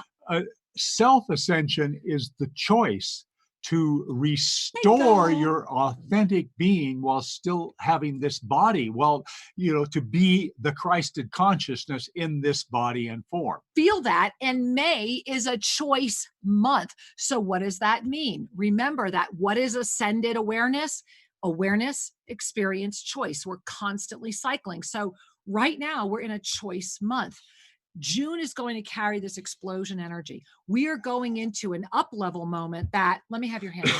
self-ascension is the choice to restore your authentic being while still having this body. Well, to be the Christed consciousness in this body and form. Feel that. And May is a choice month. So what does that mean? Remember that what is ascended awareness? Awareness, experience, choice. We're constantly cycling. So right now we're in a choice month. June is going to carry this explosion energy. We are going into an up level moment that, let me have your hand.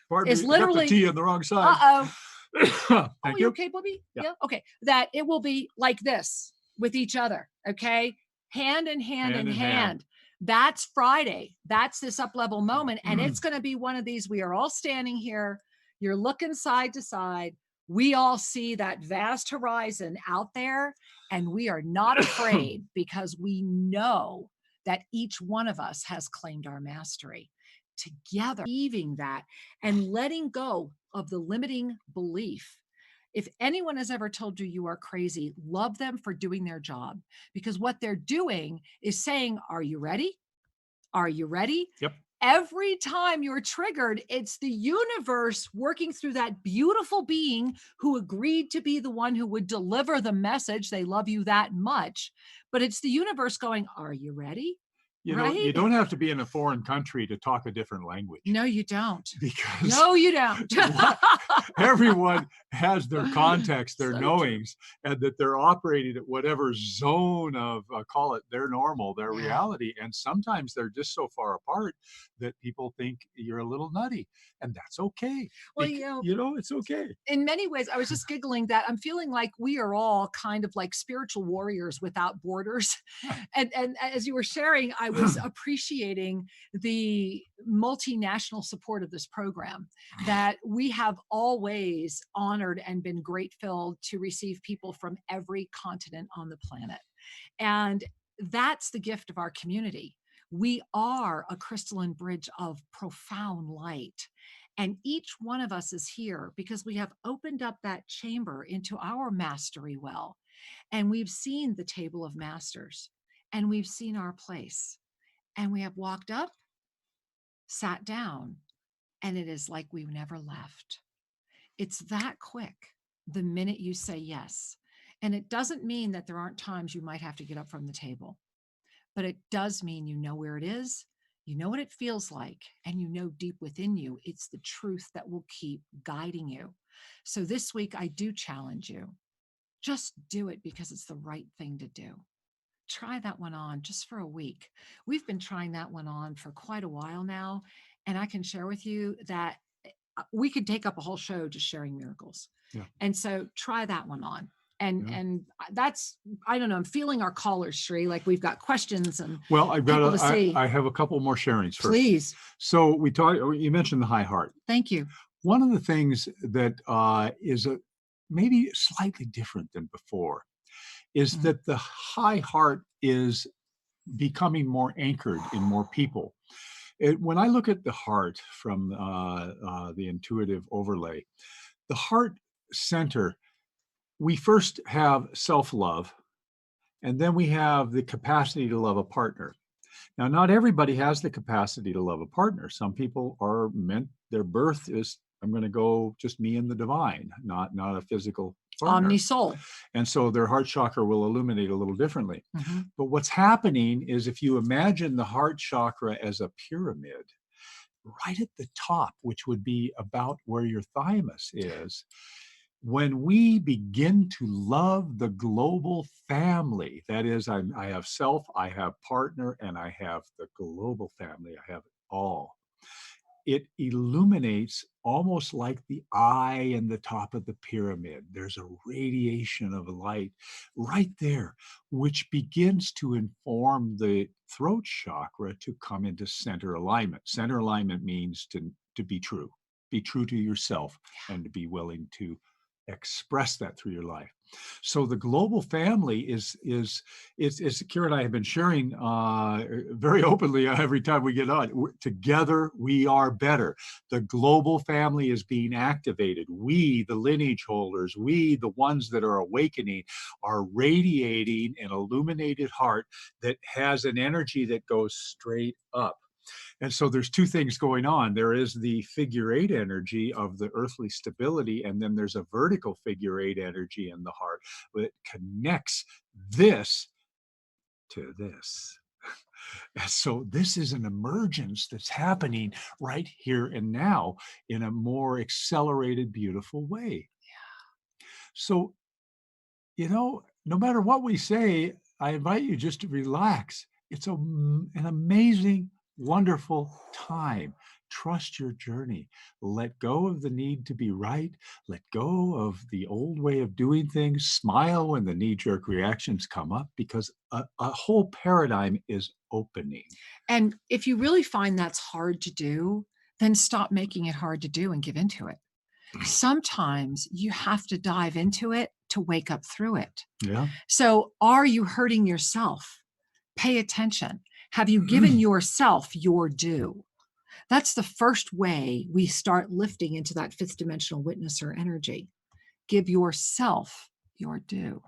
Pardon is me, literally got the T on the wrong side. Thank Thank you. you. Okay, Bobby? Yeah. Okay. That it will be like this with each other. Okay. Hand in hand in hand. That's Friday. That's this up level moment. And it's going to be one of these. We are all standing here. You're looking side to side. We all see that vast horizon out there, and we are not afraid because we know that each one of us has claimed our mastery. Together, achieving that and letting go of the limiting belief. If anyone has ever told you you are crazy, love them for doing their job, because what they're doing is saying, are you ready? Are you ready? Yep. Every time you're triggered, it's the universe working through that beautiful being who agreed to be the one who would deliver the message. They love you that much, but it's the universe going, are you ready? You don't have to be in a foreign country to talk a different language. No, you don't. Because no, you don't. everyone has their context, their So knowings, and that they're operating at whatever zone of, call it their normal, their reality. And sometimes they're just so far apart that people think you're a little nutty, and that's okay. Well, it's okay. In many ways, I was just giggling that I'm feeling like we are all kind of like spiritual warriors without borders. And as you were sharing, I was appreciating the multinational support of this program, that we have always honored and been grateful to receive people from every continent on the planet. And that's the gift of our community. We are a crystalline bridge of profound light. And each one of us is here because we have opened up that chamber into our mastery well. And we've seen the table of masters, and we've seen our place. And we have walked up, sat down, and it is like we've never left. It's that quick the minute you say yes. And it doesn't mean that there aren't times you might have to get up from the table, but it does mean you know where it is, you know what it feels like, and you know deep within you, it's the truth that will keep guiding you. So this week, I do challenge you. Just do it because it's the right thing to do. Try that one on just for a week. We've been trying that one on for quite a while now. And I can share with you that we could take up a whole show just sharing miracles. Yeah. And so try that one on. And that's, I don't know, I'm feeling our callers, Sri, like we've got questions and Well, I've people got to see. I have a couple more sharings first. Please. So you mentioned the high heart. Thank you. One of the things that is maybe slightly different than before is that the high heart is becoming more anchored in more people. When I look at the heart from the intuitive overlay, the heart center, we first have self-love, and then we have the capacity to love a partner. Now, not everybody has the capacity to love a partner. Some people are meant, their birth is, I'm going to go just me and the divine, not a physical partner. Omni soul. And so their heart chakra will illuminate a little differently. Mm-hmm. But what's happening is, if you imagine the heart chakra as a pyramid, right at the top, which would be about where your thymus is, when we begin to love the global family, that is, I have self, I have partner, and I have the global family, I have it all. It illuminates almost like the eye in the top of the pyramid. There's a radiation of light right there, which begins to inform the throat chakra to come into center alignment. Center alignment means to be true to yourself, and to be willing to express that through your life. So the global family is Kira and I have been sharing very openly every time we get on. Together we are better. The global family is being activated. We, the lineage holders, we, the ones that are awakening, are radiating an illuminated heart that has an energy that goes straight up. And so there's two things going on. There is the figure eight energy of the earthly stability, and then there's a vertical figure eight energy in the heart that connects this to this. And so this is an emergence that's happening right here and now in a more accelerated, beautiful way. Yeah. So, no matter what we say, I invite you just to relax. It's an amazing, wonderful time. Trust your journey. Let go of the need to be right. Let go of the old way of doing things. Smile when the knee-jerk reactions come up, because a whole paradigm is opening. And if you really find that's hard to do, then stop making it hard to do and give into it. Sometimes you have to dive into it to wake up through it. Yeah. So are you hurting yourself? Pay attention. Have you given yourself your due? That's the first way we start lifting into that fifth dimensional witnesser energy. Give yourself your due.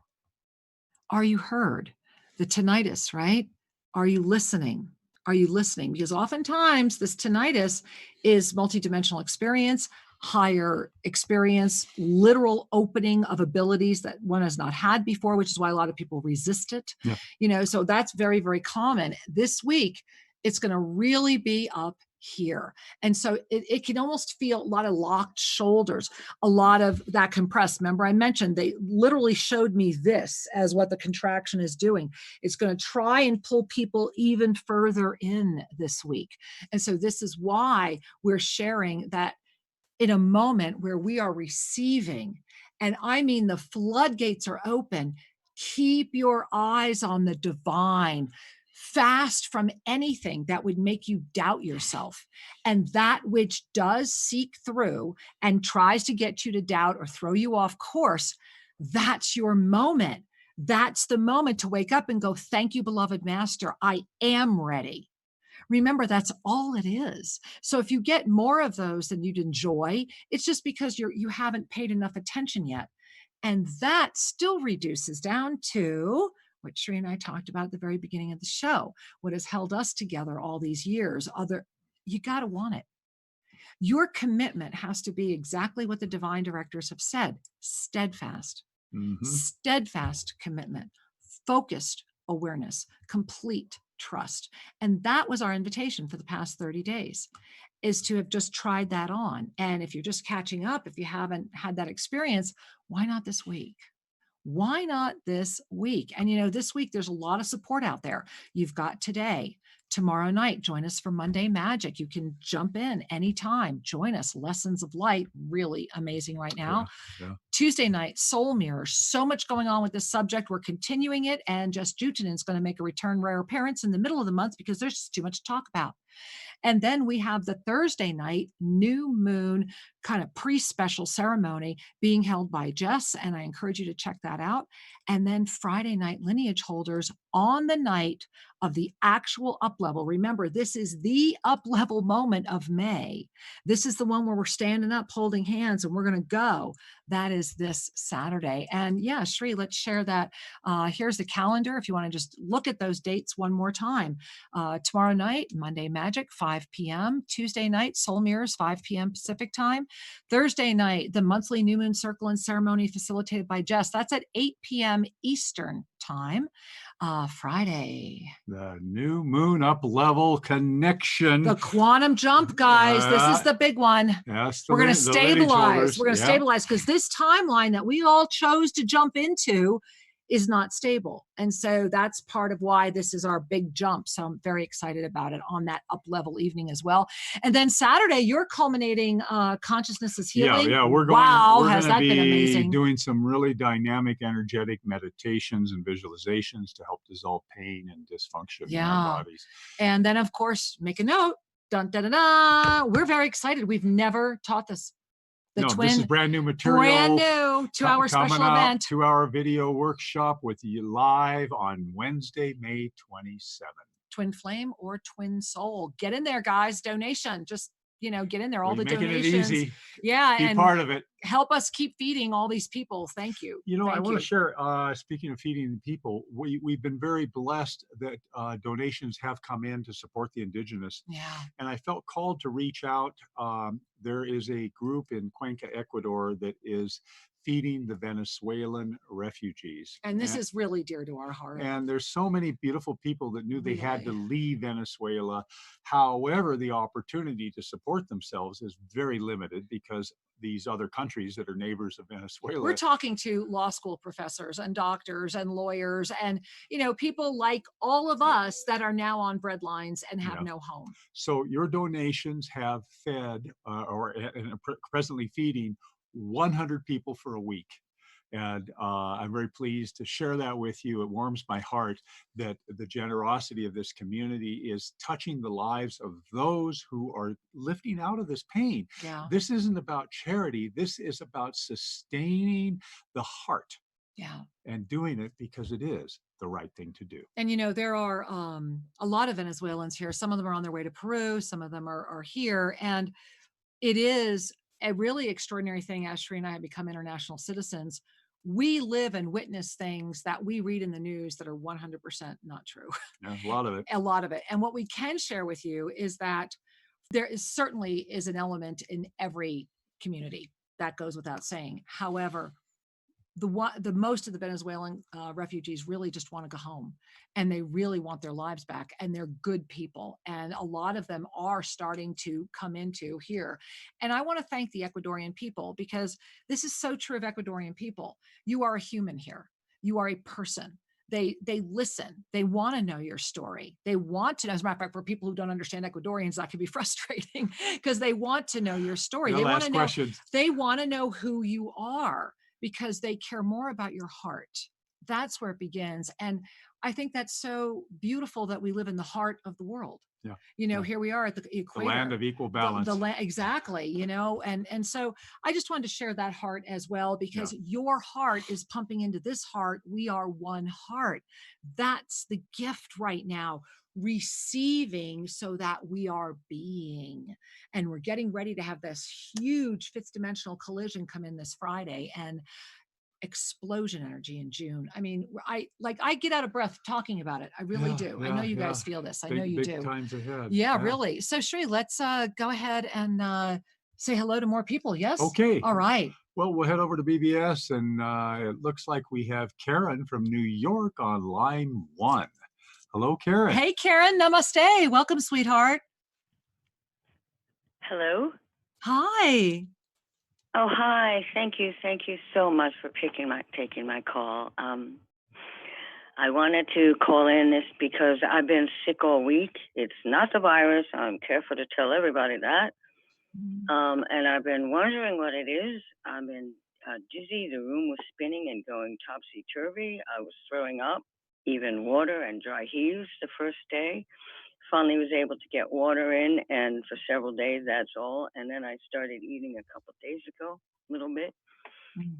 Are you heard? The tinnitus, right? Are you listening? Are you listening? Because oftentimes this tinnitus is multidimensional experience, higher experience, literal opening of abilities that one has not had before, which is why a lot of people resist it. Yeah. So that's very, very common. This week, it's going to really be up here. And so it can almost feel a lot of locked shoulders, a lot of that compressed. Remember, I mentioned they literally showed me this as what the contraction is doing. It's going to try and pull people even further in this week. And so this is why we're sharing that in a moment where we are receiving, and I mean the floodgates are open. Keep your eyes on the divine. Fast from anything that would make you doubt yourself. And that which does seek through and tries to get you to doubt or throw you off course, that's your moment. That's the moment to wake up and go, thank you, beloved master. I am ready. Remember, that's all it is. So if you get more of those than you'd enjoy, it's just because you haven't paid enough attention yet. And that still reduces down to what Sri and I talked about at the very beginning of the show, what has held us together all these years. You got to want it. Your commitment has to be exactly what the divine directors have said: steadfast, steadfast commitment, focused awareness, complete trust. And that was our invitation for the past 30 days, is to have just tried that on. And if you're just catching up, if you haven't had that experience, why not this week? Why not this week? And this week there's a lot of support out there. You've got today, Tomorrow night, join us for Monday Magic. You can jump in anytime. Join us. Lessons of Light, really amazing right now. Yeah. Tuesday night, Soul Mirrors. So much going on with this subject. We're continuing it, and Just Jutanen is going to make a return rare appearance in the middle of the month because there's just too much to talk about. And then we have the Thursday night new moon kind of pre-special ceremony being held by Jess, and I encourage you to check that out. And then Friday night lineage holders on the night of the actual up level. Remember, this is the up level moment of May. This is the one where we're standing up, holding hands, and we're going to go. That is this Saturday. And yeah, Shri, let's share that. Here's the calendar if you want to just look at those dates one more time. Tomorrow night, Monday Magic, 5 p.m. Tuesday night, Soul Mirrors, 5 p.m. Pacific time. Thursday night, the monthly New Moon Circle and Ceremony facilitated by Jess. That's at 8 p.m. Eastern time. Friday, the new moon up level connection. The quantum jump, guys. This is the big one. Yes, we're going to stabilize. We're going to stabilize because this timeline that we all chose to jump into is not stable. And so that's part of why this is our big jump. So I'm very excited about it on that up level evening as well. And then Saturday, you're culminating Consciousness is Healing. Yeah, we're going. Wow, we're has that been amazing? Doing some really dynamic, energetic meditations and visualizations to help dissolve pain and dysfunction in our bodies. And then, of course, make a note. Dun, dun, dun, dun. We're very excited. We've never taught this. This is brand new material. Brand new 2-hour special event. 2-hour video workshop with you live on Wednesday, May 27th. Twin Flame or Twin Soul. Get in there, guys. Donation. Just, get in there. All the donations. Making it easy. Yeah. Be part of it. Help us keep feeding all these people. Thank you. I want to share, speaking of feeding people, we've been very blessed that donations have come in to support the indigenous. Yeah. And I felt called to reach out. There is a group in Cuenca, Ecuador that is feeding the Venezuelan refugees. And this is really dear to our heart. And there's so many beautiful people that knew they had to leave Venezuela. However, the opportunity to support themselves is very limited because these other countries that are neighbors of Venezuela. We're talking to law school professors and doctors and lawyers and, people like all of us that are now on bread lines and have no home. So your donations have fed or presently feeding 100 people for a week. And I'm very pleased to share that with you. It warms my heart that the generosity of this community is touching the lives of those who are lifting out of this pain. Yeah. This isn't about charity. This is about sustaining the heart. Yeah. And doing it because it is the right thing to do. And, there are a lot of Venezuelans here. Some of them are on their way to Peru. Some of them are here. And it is a really extraordinary thing as Shri and I have become international citizens. We live and witness things that we read in the news that are 100% not true. Yeah, a lot of it. A lot of it. And what we can share with you is that there certainly is an element in every community. That goes without saying. However, the most of the Venezuelan refugees really just want to go home, and they really want their lives back, and they're good people. And a lot of them are starting to come into here. And I want to thank the Ecuadorian people because this is so true of Ecuadorian people. You are a human here. You are a person. They listen. They want to know your story. They want to know. As a matter of fact, for people who don't understand Ecuadorians, that can be frustrating because they want to know your story. They want to know. They want to know who you are, because they care more about your heart. That's where it begins. And I think that's so beautiful that we live in the heart of the world. Yeah. Here we are at the equator. The land of equal balance. Exactly, and so I just wanted to share that heart as well, because your heart is pumping into this heart. We are one heart. That's the gift right now. Receiving so that we are being, and we're getting ready to have this huge fifth dimensional collision come in this Friday and explosion energy in June. I mean, I get out of breath talking about it. I really do. I know you guys feel this. I know you do. Big times ahead. Yeah, really. So Shri, let's go ahead and say hello to more people. Yes. Okay. All right. Well, we'll head over to BBS, and it looks like we have Karen from New York on line 1. Hello, Karen. Hey, Karen. Namaste. Welcome, sweetheart. Hello. Hi. Oh, hi. Thank you. Thank you so much for taking my call. I wanted to call in this because I've been sick all week. It's not the virus. I'm careful to tell everybody that. And I've been wondering what it is. I've been dizzy. The room was spinning and going topsy-turvy. I was throwing up, even water and dry heaves the first day. Finally was able to get water in, and for several days, that's all. And then I started eating a couple of days ago, a little bit.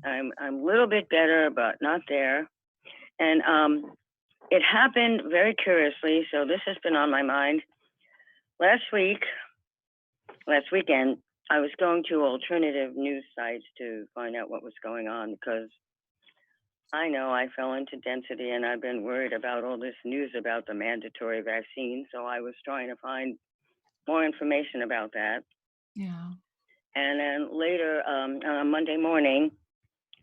I'm a little bit better, but not there. And it happened very curiously, so this has been on my mind. Last weekend, I was going to alternative news sites to find out what was going on, because I know I fell into density and I've been worried about all this news about the mandatory vaccine. So I was trying to find more information about that. Yeah. And then later on Monday morning,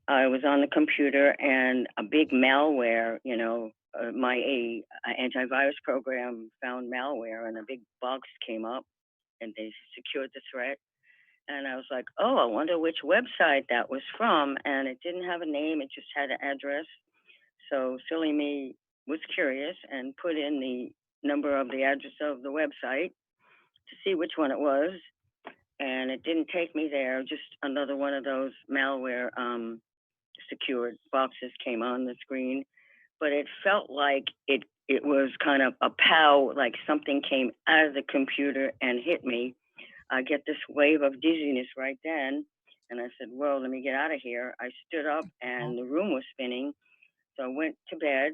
I was on the computer and a big malware, my antivirus program found malware, and a big box came up and they secured the threat. And I was like, oh, I wonder which website that was from. And it didn't have a name, it just had an address. So silly me was curious and put in the number of the address of the website to see which one it was. And it didn't take me there, just another one of those malware secured boxes came on the screen. But it felt like it was kind of a pow, like something came out of the computer and hit me. I get this wave of dizziness right then. And I said, well, let me get out of here. I stood up and the room was spinning. So I went to bed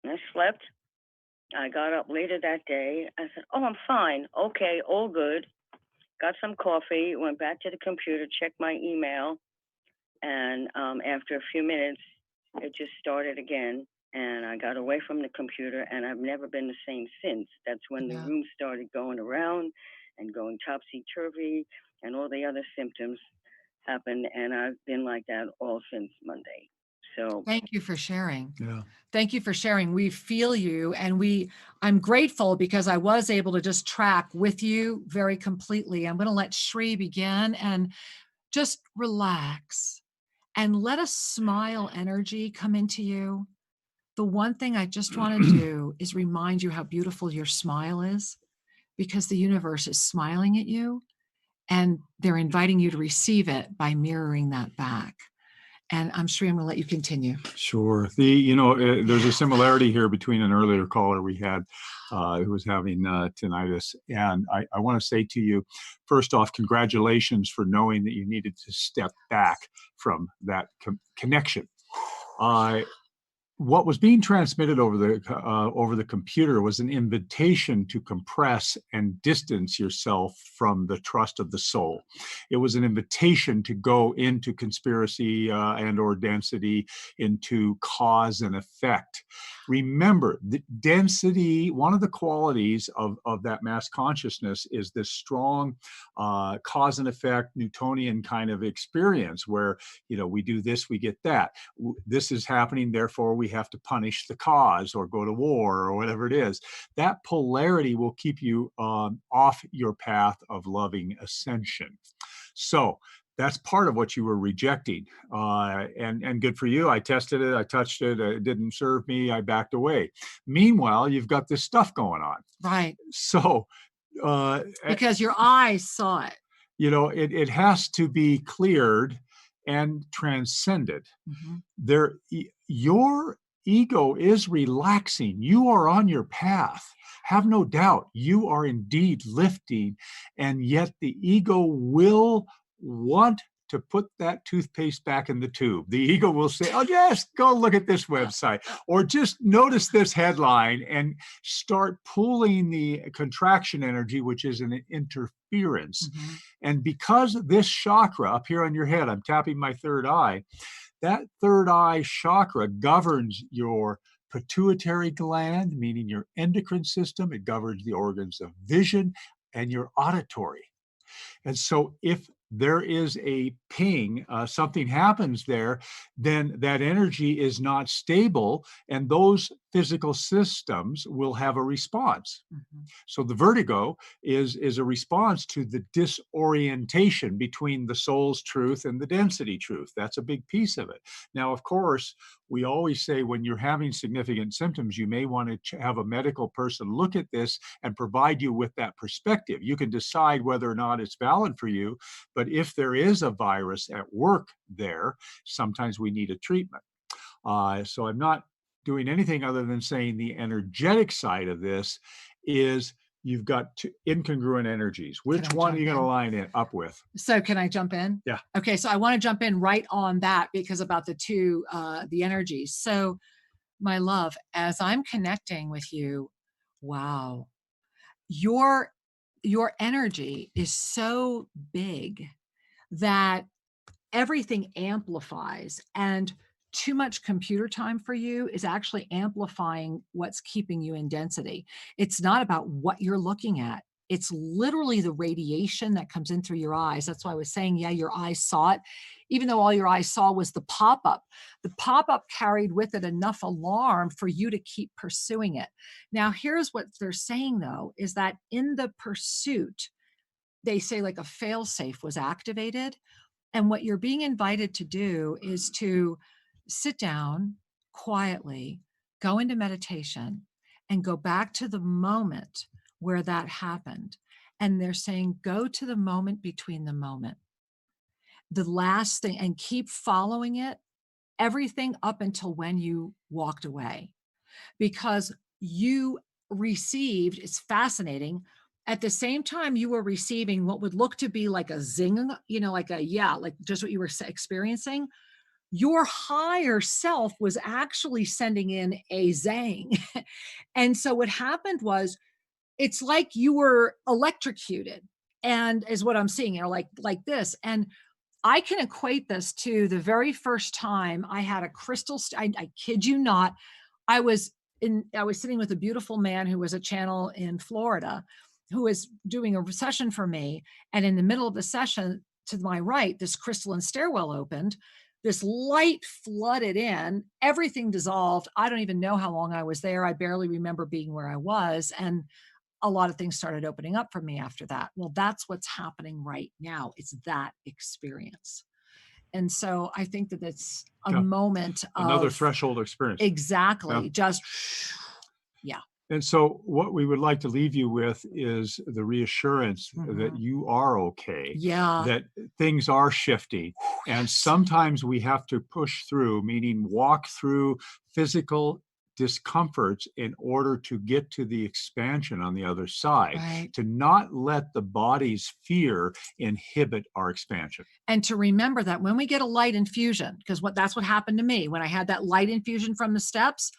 and I slept. I got up later that day. I said, oh, I'm fine. Okay, all good. Got some coffee, went back to the computer, checked my email. And after a few minutes, it just started again. And I got away from the computer and I've never been the same since. That's when the room started going around and going topsy-turvy, and all the other symptoms happened, and I've been like that all since Monday. So thank you for sharing. Yeah. Thank you for sharing. We feel you, and I'm grateful because I was able to just track with you very completely. I'm going to let Shri begin and just relax and let a smile energy come into you. The one thing I just want to do is remind you how beautiful your smile is, because the universe is smiling at you and they're inviting you to receive it by mirroring that back. And I'm sure I'm going to let you continue. Sure. There's a similarity here between an earlier caller we had who was having tinnitus. And I want to say to you, first off, congratulations for knowing that you needed to step back from that connection. What was being transmitted over the computer was an invitation to compress and distance yourself from the trust of the soul. It was an invitation to go into conspiracy and or density, into cause and effect. Remember, the density, one of the qualities of that mass consciousness is this strong cause and effect Newtonian kind of experience where, we do this, we get that. This is happening, therefore we have to punish the cause or go to war or whatever it is. That polarity will keep you off your path of loving ascension. So that's part of what you were rejecting. And good for you. I tested it. I touched it. It didn't serve me. I backed away. Meanwhile, you've got this stuff going on. Right. So because your eyes saw it. It has to be cleared and transcended. Mm-hmm. Your ego is relaxing. You are on your path. Have no doubt. You are indeed lifting, and yet the ego will want to put that toothpaste back in the tube. The ego will say, oh, yes, go look at this website, or just notice this headline and start pulling the contraction energy, which is an interference. Mm-hmm. And because this chakra up here on your head, I'm tapping my third eye, that third eye chakra governs your pituitary gland, meaning your endocrine system. It governs the organs of vision and your auditory. And so if there is a ping, something happens there, then that energy is not stable. And those physical systems will have a response. Mhm. So the vertigo is a response to the disorientation between the soul's truth and the density truth. That's a big piece of it. Now, of course, we always say when you're having significant symptoms, you may want to have a medical person look at this and provide you with that perspective. You can decide whether or not it's valid for you, but if there is a virus at work there, sometimes we need a treatment. So I'm not doing anything other than saying the energetic side of this is you've got two incongruent energies. Which one are you going to line it up with? So can I jump in? Yeah. Okay. So I want to jump in right on that because about the two, the energies. So my love, as I'm connecting with you, wow, your energy is so big that everything amplifies, and too much computer time for you is actually amplifying what's keeping you in density. It's not about what you're looking at. It's literally the radiation that comes in through your eyes. That's why I was saying, yeah, your eyes saw it, even though all your eyes saw was the pop-up. The pop-up carried with it enough alarm for you to keep pursuing it. Now, here's what they're saying, though, is that in the pursuit, they say like a fail-safe was activated. And what you're being invited to do is to sit down quietly, go into meditation, and go back to the moment where that happened. And they're saying, go to the moment between the moment. The last thing, and keep following it, everything up until when you walked away. Because you received, it's fascinating, at the same time you were receiving what would look to be like a zing, like like just what you were experiencing, your higher self was actually sending in a zang. And so what happened was, it's like you were electrocuted, and is what I'm seeing, like this. And I can equate this to the very first time I had a crystal, I kid you not, I was sitting with a beautiful man who was a channel in Florida, who was doing a session for me. And in the middle of the session, to my right, this crystalline stairwell opened. This light flooded in, everything dissolved. I don't even know how long I was there. I barely remember being where I was. And a lot of things started opening up for me after that. Well, that's what's happening right now. It's that experience. And so I think that it's a moment of another threshold experience. Exactly. Yeah. Just, yeah. And so what we would like to leave you with is the reassurance that you are okay. Yeah. That things are shifting. And sometimes we have to push through, meaning walk through physical discomforts in order to get to the expansion on the other side. Right. To not let the body's fear inhibit our expansion. And to remember that when we get a light infusion, because that's what happened to me when I had that light infusion from the steps,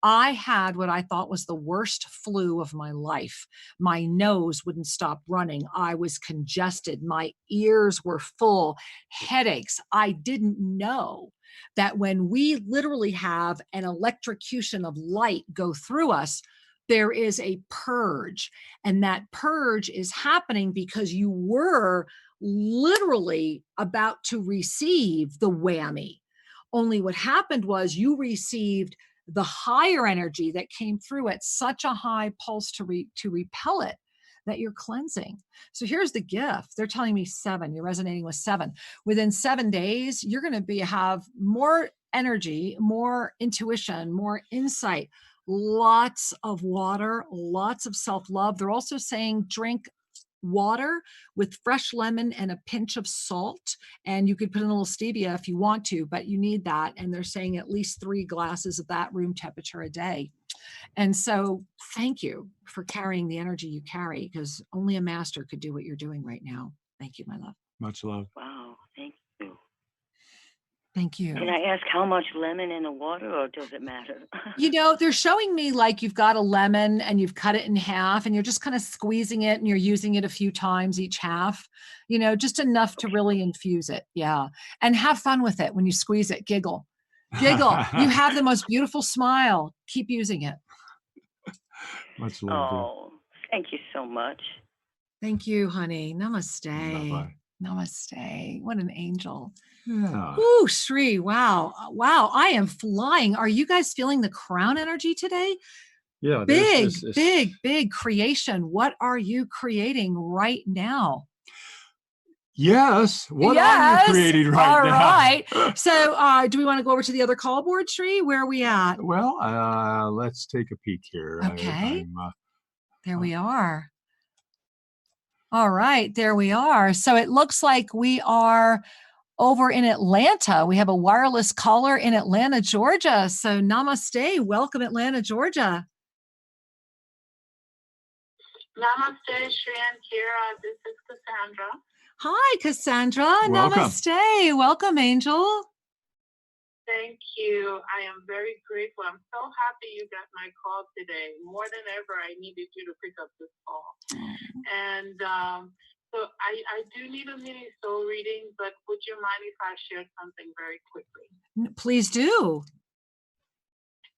I had what I thought was the worst flu of my life. My nose wouldn't stop running. I was congested. My ears were full, headaches. I didn't know that when we literally have an electrocution of light go through us, there is a purge. And that purge is happening because you were literally about to receive the whammy. Only what happened was you received the higher energy that came through at such a high pulse to repel it, that you're cleansing. So here's the gift. They're telling me 7. You're resonating with 7. Within 7 days, you're going to have more energy, more intuition, more insight, lots of water, lots of self-love. They're also saying drink water with fresh lemon and a pinch of salt, and you could put in a little stevia if you want to, but you need that. And they're saying at least 3 glasses of that room temperature a day. And so thank you for carrying the energy you carry, because only a master could do what you're doing right now. Thank you, my love. Much love. Wow, thank you. Thank you. Can I ask how much lemon in the water, or does it matter? They're showing me like you've got a lemon and you've cut it in half and you're just kind of squeezing it and you're using it a few times each half, just enough to really infuse it. Yeah. And have fun with it when you squeeze it. Giggle. Giggle. You have the most beautiful smile. Keep using it. Much love. Oh, thank you so much. Thank you, honey. Namaste. Bye-bye. Namaste. What an angel. Yeah. Ooh, Sri, wow. Wow, I am flying. Are you guys feeling the crown energy today? Yeah. Big, big creation. What are you creating right now? Yes. What are you creating right All now? right. So do we want to go over to the other call board, Sri? Where are we at? Well, let's take a peek here. Okay. There we are. All right, there we are. So it looks like we are over in Atlanta. We have a wireless caller in Atlanta, Georgia. So namaste. Welcome, Atlanta, Georgia. Namaste, Shri and Kira. This is Cassandra. Hi, Cassandra. Welcome. Namaste. Welcome, Angel. Thank you. I am very grateful. I'm so happy you got my call today. More than ever, I needed you to pick up this call. And so I do need a mini soul reading, but would you mind if I share something very quickly? Please do.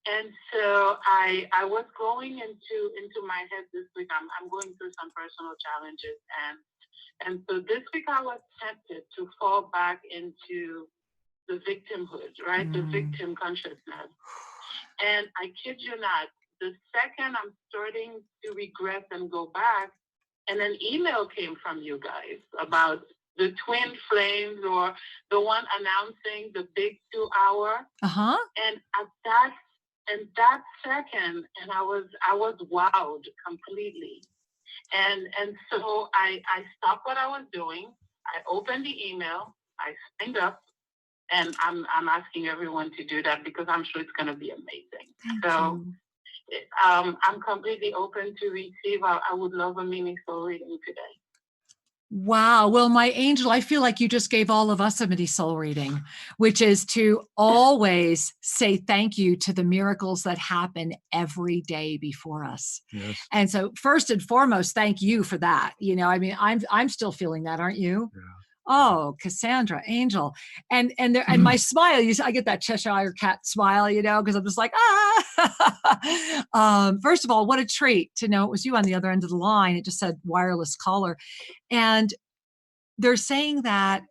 And so I was going into my head this week. I'm going through some personal challenges, and so this week I was tempted to fall back into the victimhood, right? The victim consciousness. And I kid you not, the second I'm starting to regress and go back, and an email came from you guys about the twin flames, or the one announcing the big 2 hour. And at that second, and I was wowed completely. And so I stopped what I was doing. I opened the email, I signed up, and I'm asking everyone to do that because I'm sure it's going to be amazing. Thank you. I'm completely open to receive. I would love a mini soul reading today. Wow. Well, my angel, I feel like you just gave all of us a mini soul reading, which is to always say thank you to the miracles that happen every day before us. Yes. And so first and foremost, thank you for that. You know, I mean, I'm still feeling that, aren't you? Yeah. Oh, Cassandra, Angel, and my smile. I get that Cheshire cat smile, you know, because I'm just like, first of all, what a treat to know it was you on the other end of the line. It just said wireless caller, and they're saying that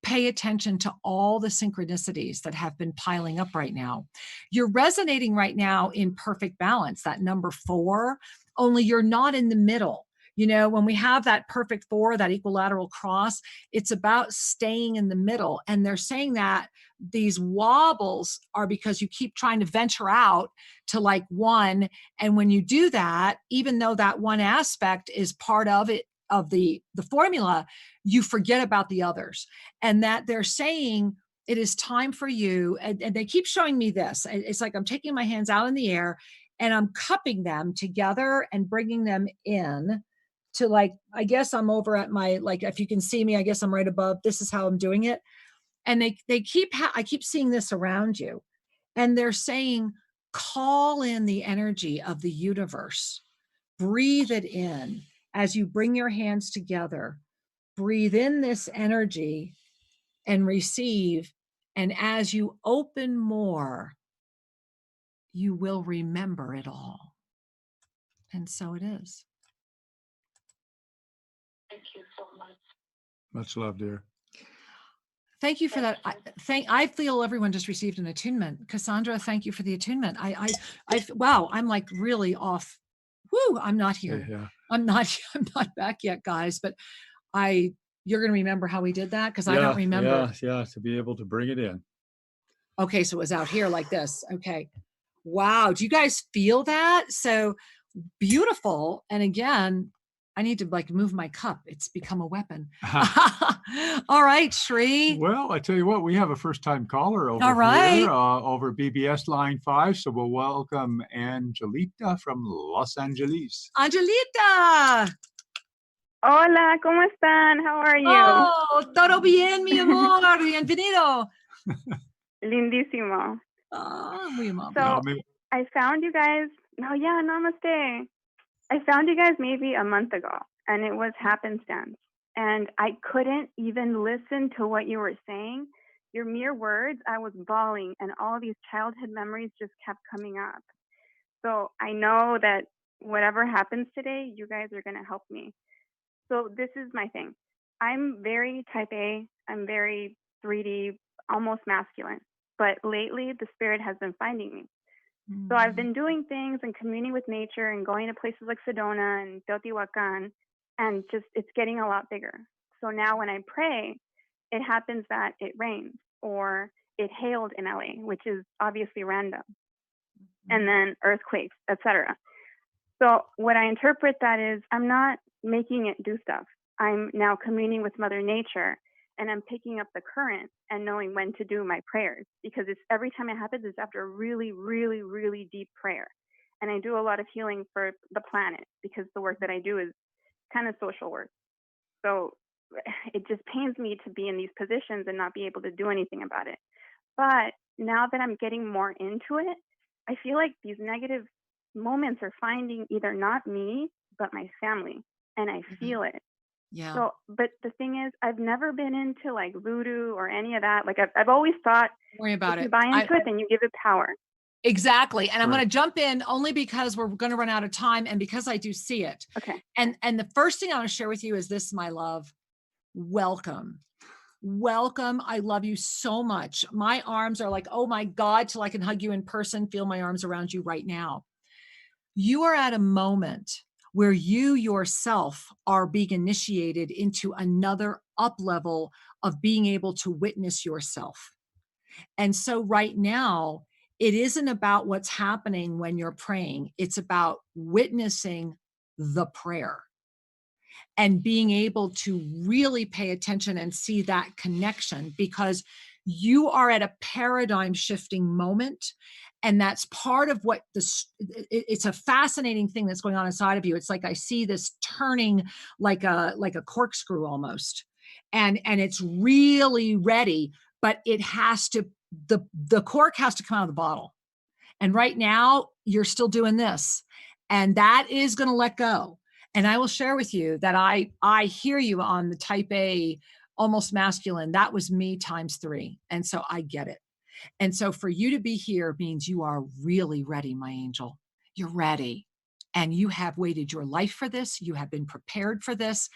pay attention to all the synchronicities that have been piling up right now. You're resonating right now in perfect balance. That number 4, only you're not in the middle. You know, when we have that perfect 4, that equilateral cross, it's about staying in the middle. And they're saying that these wobbles are because you keep trying to venture out to like 1. And when you do that, even though that one aspect is part of it, of the formula, you forget about the others. And that they're saying it is time for you. And they keep showing me this. It's like I'm taking my hands out in the air and I'm cupping them together and bringing them in to, like, I guess I'm over at my, like, if you can see me, I guess I'm right above. This is how I'm doing it. And I keep seeing this around you. And they're saying, call in the energy of the universe. Breathe it in as you bring your hands together. Breathe in this energy and receive. And as you open more, you will remember it all. And so it is. Thank you so much. Much love, dear. Thank you for that. I feel everyone just received an attunement. Cassandra, thank you for the attunement. Wow, I'm like really off. Woo, I'm not here. Yeah. I'm not back yet, guys, but you're going to remember how we did that? Because I don't remember. Yeah, to be able to bring it in. Okay, so it was out here like this. Okay. Wow. Do you guys feel that? So beautiful. And again, I need to like move my cup. It's become a weapon. All right, Sri. Well, I tell you what, we have a first-time caller over here, over BBS line 5. So we'll welcome Angelita from Los Angeles. Angelita. Hola, ¿cómo están? How are you? Oh, todo bien, mi amor. Bienvenido. Lindísimo. Muy amable. So I found you guys. Namaste. I found you guys maybe a month ago, and it was happenstance. And I couldn't even listen to what you were saying. Your mere words, I was bawling, and all these childhood memories just kept coming up. So I know that whatever happens today, you guys are going to help me. So this is my thing. I'm very type A. I'm very 3D, almost masculine. But lately, the spirit has been finding me. So I've been doing things and communing with nature and going to places like Sedona and Teotihuacan, and just it's getting a lot bigger. So now when I pray, it happens that it rains or it hailed in LA, which is obviously random, and then earthquakes, etc. So what I interpret that is I'm not making it do stuff. I'm now communing with Mother Nature, and I'm picking up the current and knowing when to do my prayers, because it's every time it happens, it's after a really, really, really deep prayer. And I do a lot of healing for the planet because the work that I do is kind of social work. So it just pains me to be in these positions and not be able to do anything about it. But now that I'm getting more into it, I feel like these negative moments are finding either not me, but my family. And I feel it. Yeah. So, but the thing is, I've never been into like voodoo or any of that. Like I've always thought, Don't worry about if you it. buy into it, then you give it power. Exactly. And I'm Right. going to jump in only because we're going to run out of time and because I do see it. Okay. And the first thing I want to share with you is this, my love. Welcome. Welcome. I love you so much. My arms are like, oh my God, till I can hug you in person, feel my arms around you right now. You are at a moment where you yourself are being initiated into another up level of being able to witness yourself. And so right now, it isn't about what's happening when you're praying. It's about witnessing the prayer and being able to really pay attention and see that connection, because you are at a paradigm shifting moment. And that's part of what it's a fascinating thing that's going on inside of you. It's like I see this turning like a corkscrew almost. And it's really ready, but it has to, the cork has to come out of the bottle. And right now you're still doing this, and that is going to let go. And I will share with you that I hear you on the type A, almost masculine. That was me times 3. And so I get it. And so for you to be here means you are really ready, my angel. You're ready. And you have waited your life for this. You have been prepared for this.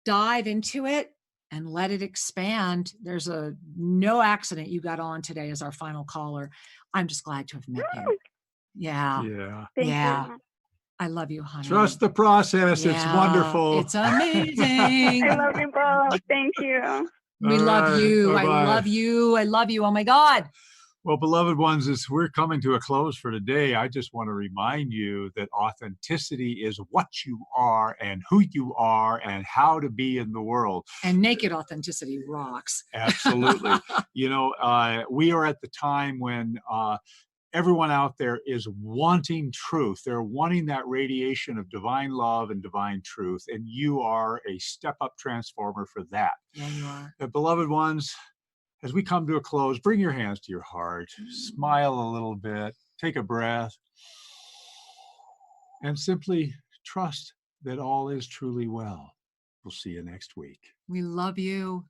Dive into it and let it expand. There's no accident you got on today as our final caller. I'm just glad to have met you. Yeah. Yeah. Thank Yeah. you. I love you, honey. Trust the process. It's Yeah, wonderful. It's amazing. I love you both. Thank you. We All love right. you. Bye-bye. I love you. I love you. Oh my God. Well, beloved ones, as we're coming to a close for today, I just want to remind you that authenticity is what you are and who you are and how to be in the world. And naked authenticity rocks. Absolutely. You know, we are at the time when everyone out there is wanting truth. They're wanting that radiation of divine love and divine truth. And you are a step-up transformer for that. Yeah, you are. Beloved ones, as we come to a close, bring your hands to your heart, smile a little bit, take a breath, and simply trust that all is truly well. We'll see you next week. We love you.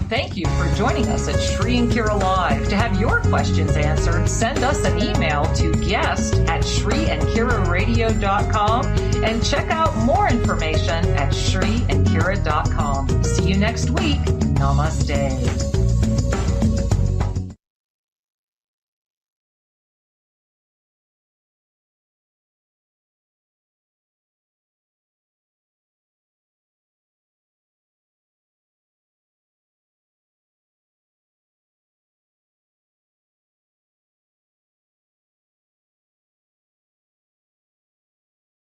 Thank you for joining us at Shri and Kira Live. To have your questions answered, send us an email to guest@shriandkiraradio.com and check out more information at shriandkira.com. See you next week. Namaste.